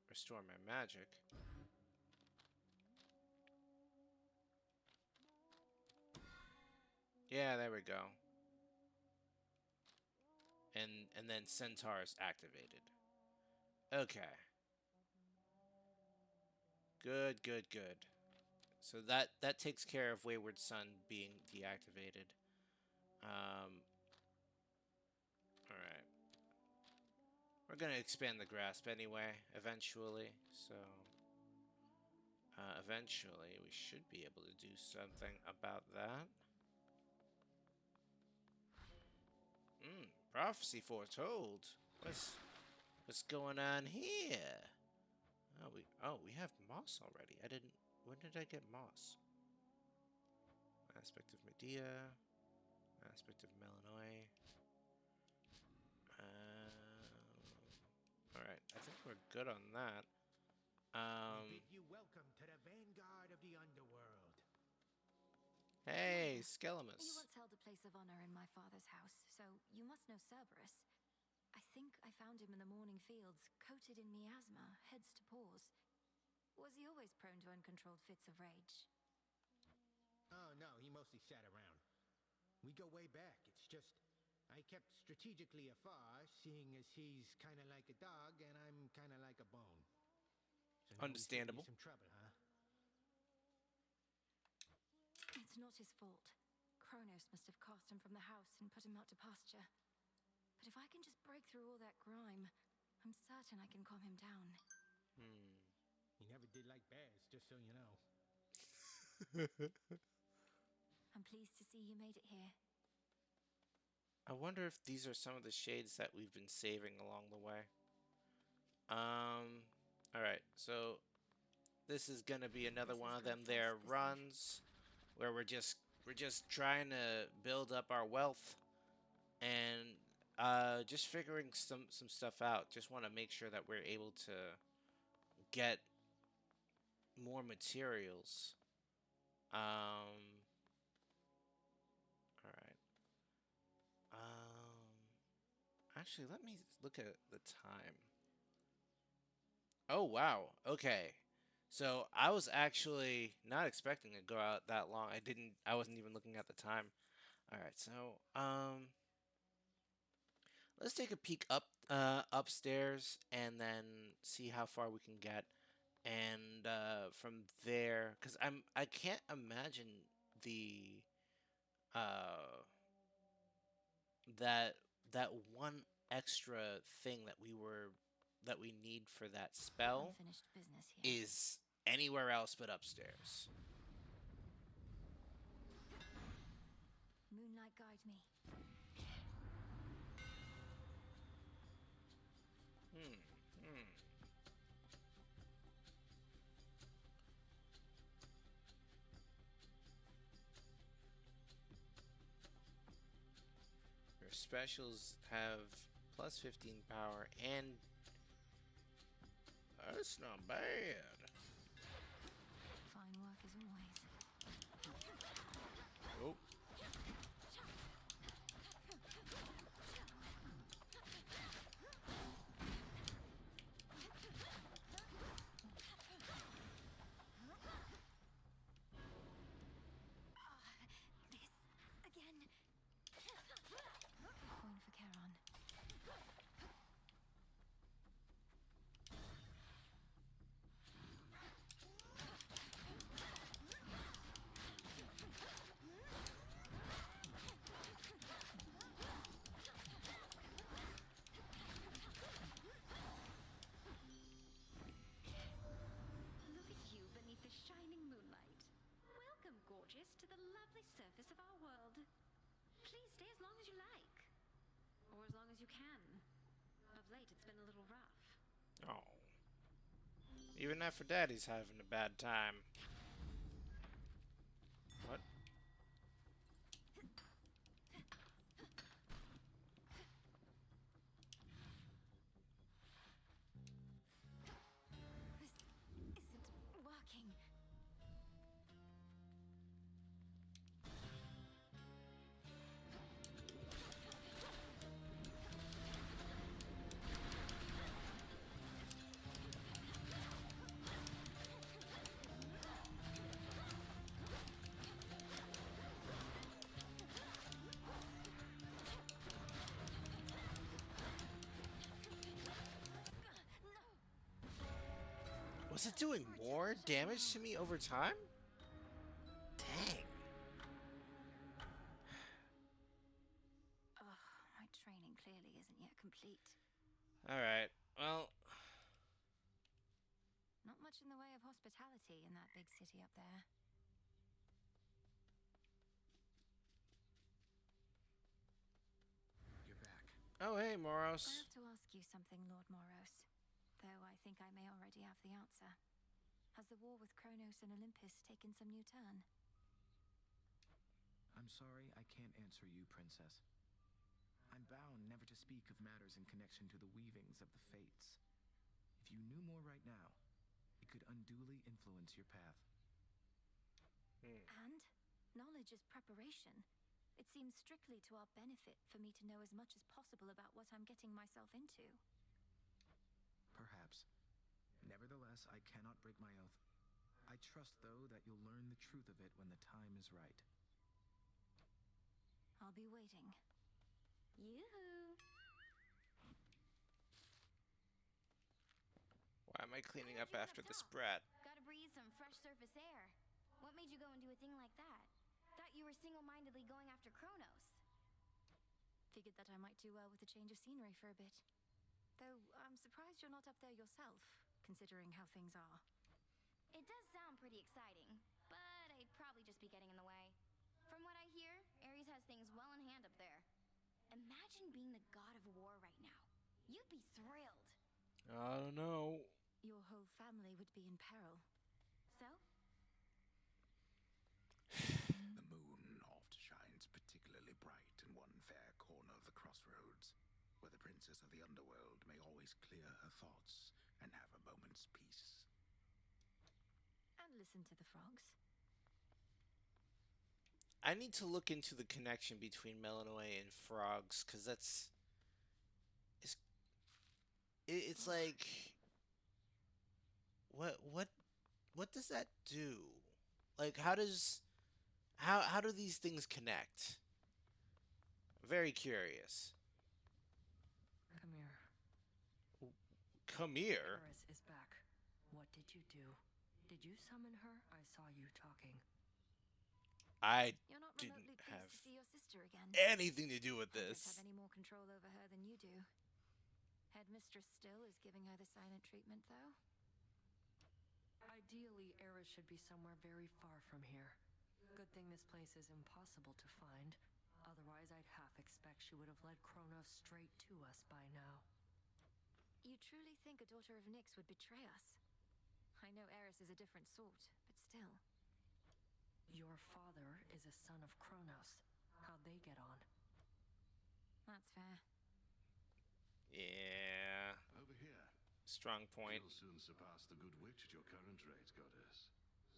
restore my magic. Yeah, there we go. And then Centaur is activated. Okay. Good, good, good. So that takes care of Wayward Son being deactivated. Alright. We're gonna expand the grasp anyway, eventually, so eventually we should be able to do something about that. Prophecy foretold. What's going on here? Oh we have moss already. I didn't. When did I get moss? Aspect of Medea. Aspect of Melanoy. All right. I think we're good on that. We bid you welcome to the vanguard of the underworld. Hey, Skelemus. You once held a place of honor in my father's house, so you must know Cerberus. I think I found him in the morning fields, coated in miasma, heads to paws. Was he always prone to uncontrolled fits of rage? Oh, no, he mostly sat around. We go way back. It's just, I kept strategically afar, seeing as he's kind of like a dog and I'm kind of like a bone. So understandable. Some trouble, huh? It's not his fault. Kronos must have cast him from the house and put him out to pasture. But if I can just break through all that grime, I'm certain I can calm him down. He never did like bears, just so you know. I'm pleased to see you made it here. I wonder if these are some of the shades that we've been saving along the way. Alright, so this is gonna be another one of them there runs where we're just trying to build up our wealth and just figuring some stuff out. Just want to make sure that we're able to get more materials. Alright. Actually, let me look at the time. Oh, wow. Okay. So, I was actually not expecting to go out that long. I wasn't even looking at the time. Alright, so, let's take a peek upstairs and then see how far we can get. And, from there, because I can't imagine the, that one extra thing that we need for that spell Unfinished business here. is anywhere else but upstairs. Moonlight, guide me. Your specials have plus 15 power and that's not bad. Fine work as always. Oh. This again. Coin for Charon. lovely surface of our world. Please stay as long as you like. Or as long as you can. Of late, it's been a little rough. Oh. Even Aphrodite's having a bad time. What? This isn't working. Was it doing more damage to me over time? Dang. Ugh, my training clearly isn't yet complete. Alright, well... Not much in the way of hospitality in that big city up there. You're back. Oh, hey, I Moros. have to ask you something, Lord Moros. Though I think I may already have the answer. Has the war with Kronos and Olympus taken some new turn? I'm sorry, I can't answer you, Princess. I'm bound never to speak of matters in connection to the weavings of the fates. If you knew more right now, it could unduly influence your path. And knowledge is preparation. It seems strictly to our benefit for me to know as much as possible about what I'm getting myself into. Perhaps. Nevertheless, I cannot break my oath. I trust, though, that you'll learn the truth of it when the time is right. I'll be waiting. Yoo-hoo! Why am I cleaning up after this brat? Gotta breathe some fresh surface air. What made you go and do a thing like that? Thought you were single-mindedly going after Kronos. Figured that I might do well with a change of scenery for a bit. Though I'm surprised you're not up there yourself, considering how things are. It does sound pretty exciting, but I'd probably just be getting in the way. From what I hear, Ares has things well in hand up there. Imagine being the god of war right now. You'd be thrilled. I don't know. Your whole family would be in peril. So? The moon oft shines particularly bright in one fair corner of the crossroads, where the princess of the underworld may always clear her thoughts and have a moment's peace. And listen to the frogs. I need to look into the connection between Melanoe and frogs, because that's... It's like... What does that do? Like, how do these things connect? Very curious. Come here. Come here? Eris is back. What did you do? Did you summon her? I saw you talking. I You're not didn't remotely pleased have to see your sister again. anything to do with I this. don't have any more control over her than you do. Headmistress still is giving her the silent treatment, though. Ideally, Eris should be somewhere very far from here. Good thing this place is impossible to find. Otherwise, I'd half expect she would have led Kronos straight to us by now. You truly think a daughter of Nyx would betray us? I know Eris is a different sort, but still. Your father is a son of Kronos. How'd they get on? That's fair. Yeah. Over here. Strong point. You'll soon surpass the good witch at your current rate, goddess.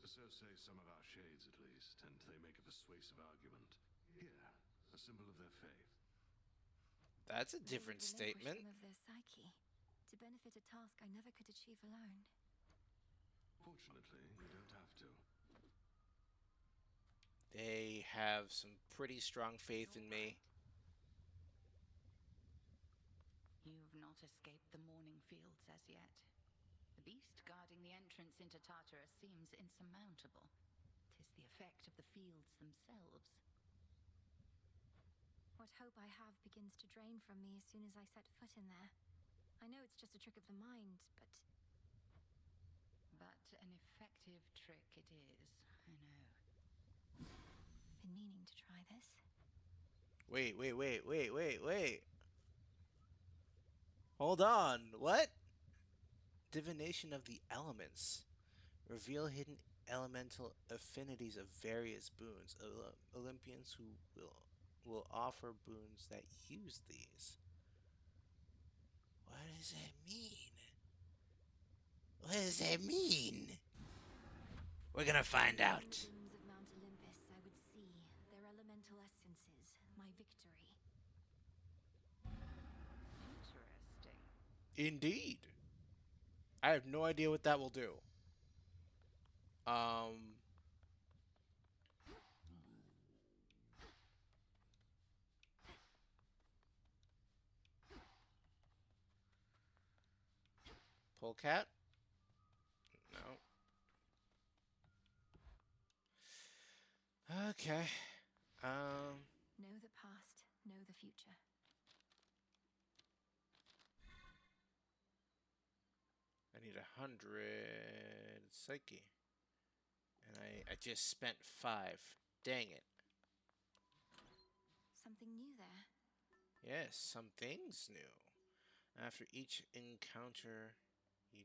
So say some of our shades, at least, and they make a persuasive argument. Here, a symbol of their faith. That's a They different would relinquish statement. some of their psyche to benefit a task I never could achieve alone. Fortunately, you don't have to. They have some pretty strong faith in me. You've not escaped the morning fields as yet. The beast guarding the entrance into Tartarus seems insurmountable. 'Tis the effect of the fields themselves. What hope I have begins to drain from me as soon as I set foot in there. I know it's just a trick of the mind, but... But an effective trick it is, I know. been meaning to try this. Wait. Hold on. What? Divination of the elements. Reveal hidden elemental affinities of various boons. Olympians who will offer boons that use these. What does that mean? What does that mean? We're gonna find out. Boons of Mount Olympus, I would see their elemental essences, my victory. Interesting. Indeed. I have no idea what that will do. Polecat? No. Okay. Know the past, know the future. I need 100 psyche. And I just spent 5. Dang it. Something new there. Yes, something's new. After each encounter, you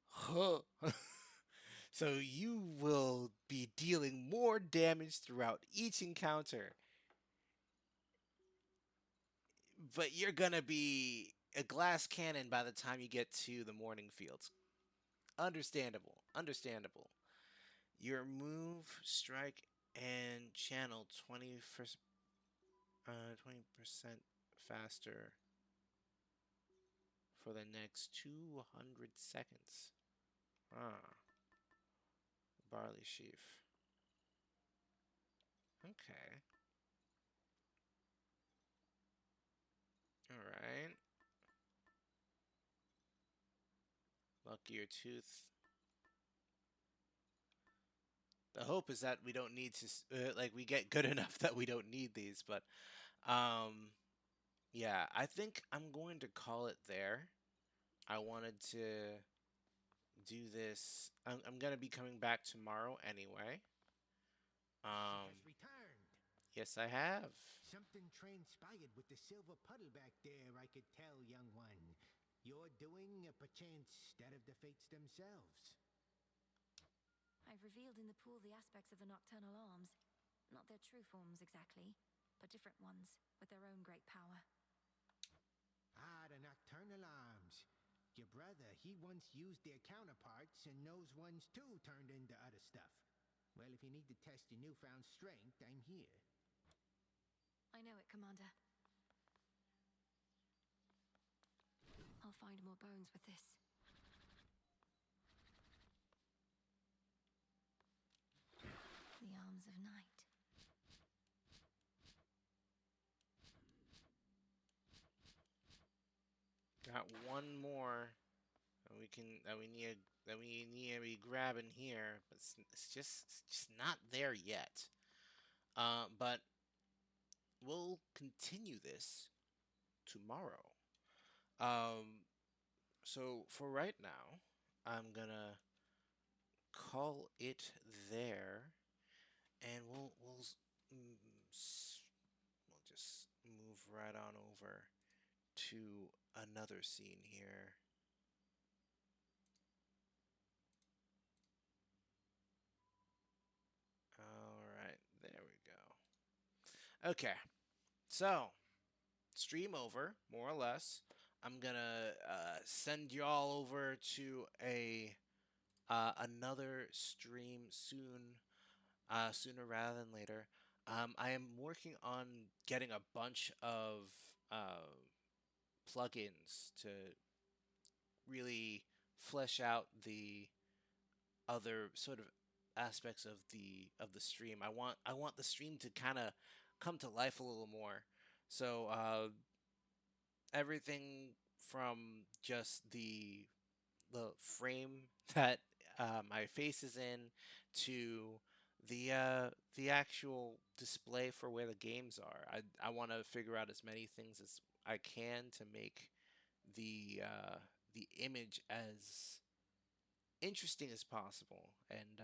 Huh. So you will be dealing more damage throughout each encounter. But you're gonna be a glass cannon by the time you get to the morning fields. Understandable. Your move, strike, and channel 20% faster for the next 200 seconds. Barley sheaf. Okay. Alright. Luckier tooth. The hope is that we don't need to, like, we get good enough that we don't need these, but, yeah, I think I'm going to call it there. I wanted to do this. I'm going to be coming back tomorrow anyway. Returned. Yes, I have. Something transpired with the silver puddle back there, I could tell, young one. You're doing, perchance, that of the fates themselves. I've revealed in the pool the aspects of the nocturnal arms. Not their true forms exactly, but different ones, with their own great power. Ah, the nocturnal arms. Your brother, he once used their counterparts, and those ones too turned into other stuff. Well, if you need to test your newfound strength, I'm here. I know it, Commander. I'll find more bones with this. The arms of night. Got one more that we need to be grabbing here, but it's just not there yet. But we'll continue this tomorrow. So for right now, I'm gonna call it there, and we'll just move right on over to another scene here. All right, there we go. Okay, so stream over, more or less. I'm gonna send y'all over to another stream soon, sooner rather than later. I am working on getting a bunch of plugins to really flesh out the other sort of aspects of the stream. I want the stream to kind of come to life a little more. So everything from just the frame that my face is in to the actual display for where the games are. I want to figure out as many things as I can to make the image as interesting as possible. And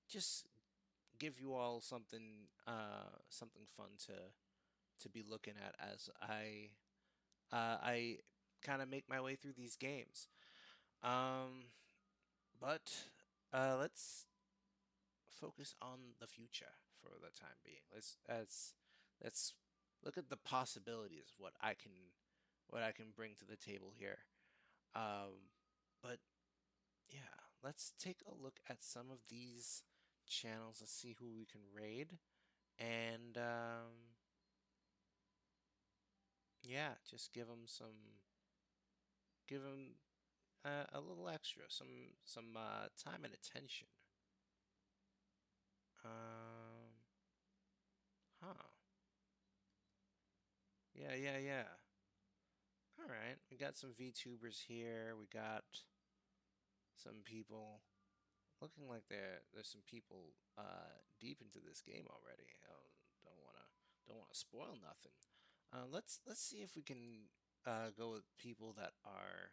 just give you all something fun to be looking at as I kind of make my way through these games. Um, but let's focus on the future for the time being. Let's look at the possibilities of what I can bring to the table here. But yeah, let's take a look at some of these channels. Let's see who we can raid, and yeah, just give them a little extra, some time and attention. Um, huh. Yeah, yeah, yeah. All right, we got some VTubers here. We got some people looking like there's some people deep into this game already. Don't wanna spoil nothing. Let's see if we can go with people that are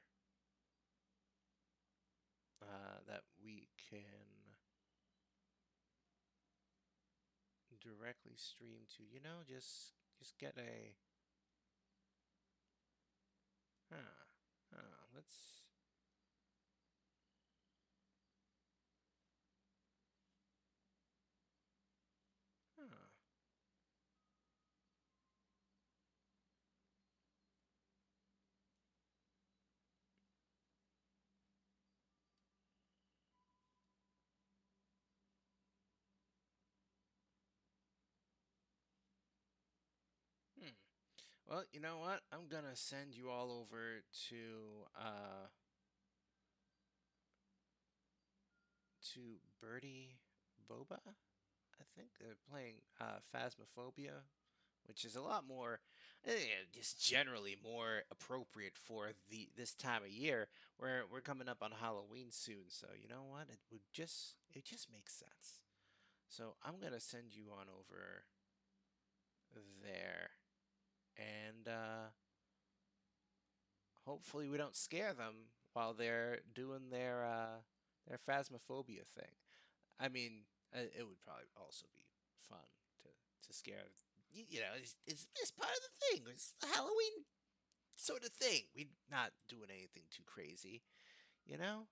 that we can directly stream to. You know, just get a huh. Let's huh. Hmm. Well, you know what? I'm gonna send you all over to Birdie Boba. I think they're playing Phasmophobia, which is a lot more, just generally more appropriate for the this time of year. We're coming up on Halloween soon, so you know what? It just makes sense. So I'm gonna send you on over there, and hopefully we don't scare them while they're doing their Phasmophobia thing. I mean, it would probably also be fun to scare. You know, it's part of the thing. It's a Halloween sort of thing. We're not doing anything too crazy, you know.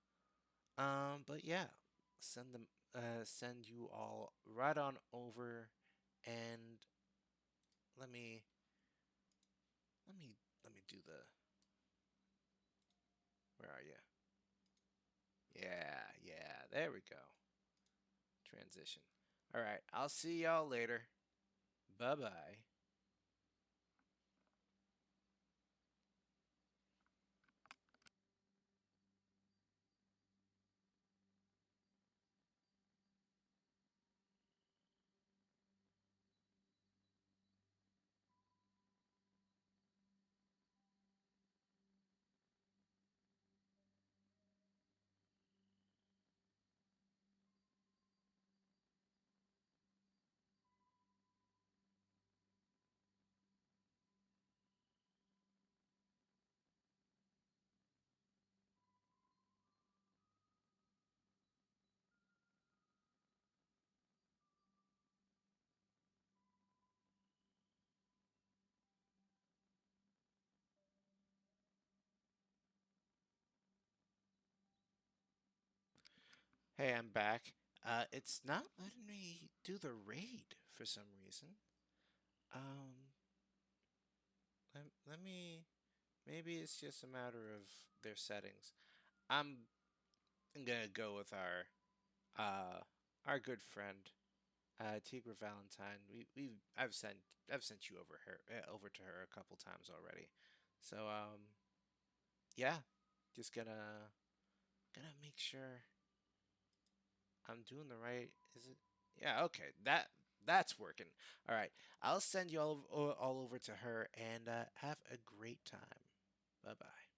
But yeah, send you all right on over, and let me let me do the. Where are you? Yeah, yeah. There we go. Transition. All right. I'll see y'all later. Bye bye. Hey, I'm back. It's not letting me do the raid for some reason. Um, let me. Maybe it's just a matter of their settings. I'm gonna go with uh our good friend Tigra Valentine. I've sent you over to her a couple times already. So yeah, just gonna make sure I'm doing the right. Is it? Yeah. Okay. That's working. All right. I'll send you all over to her and have a great time. Bye bye.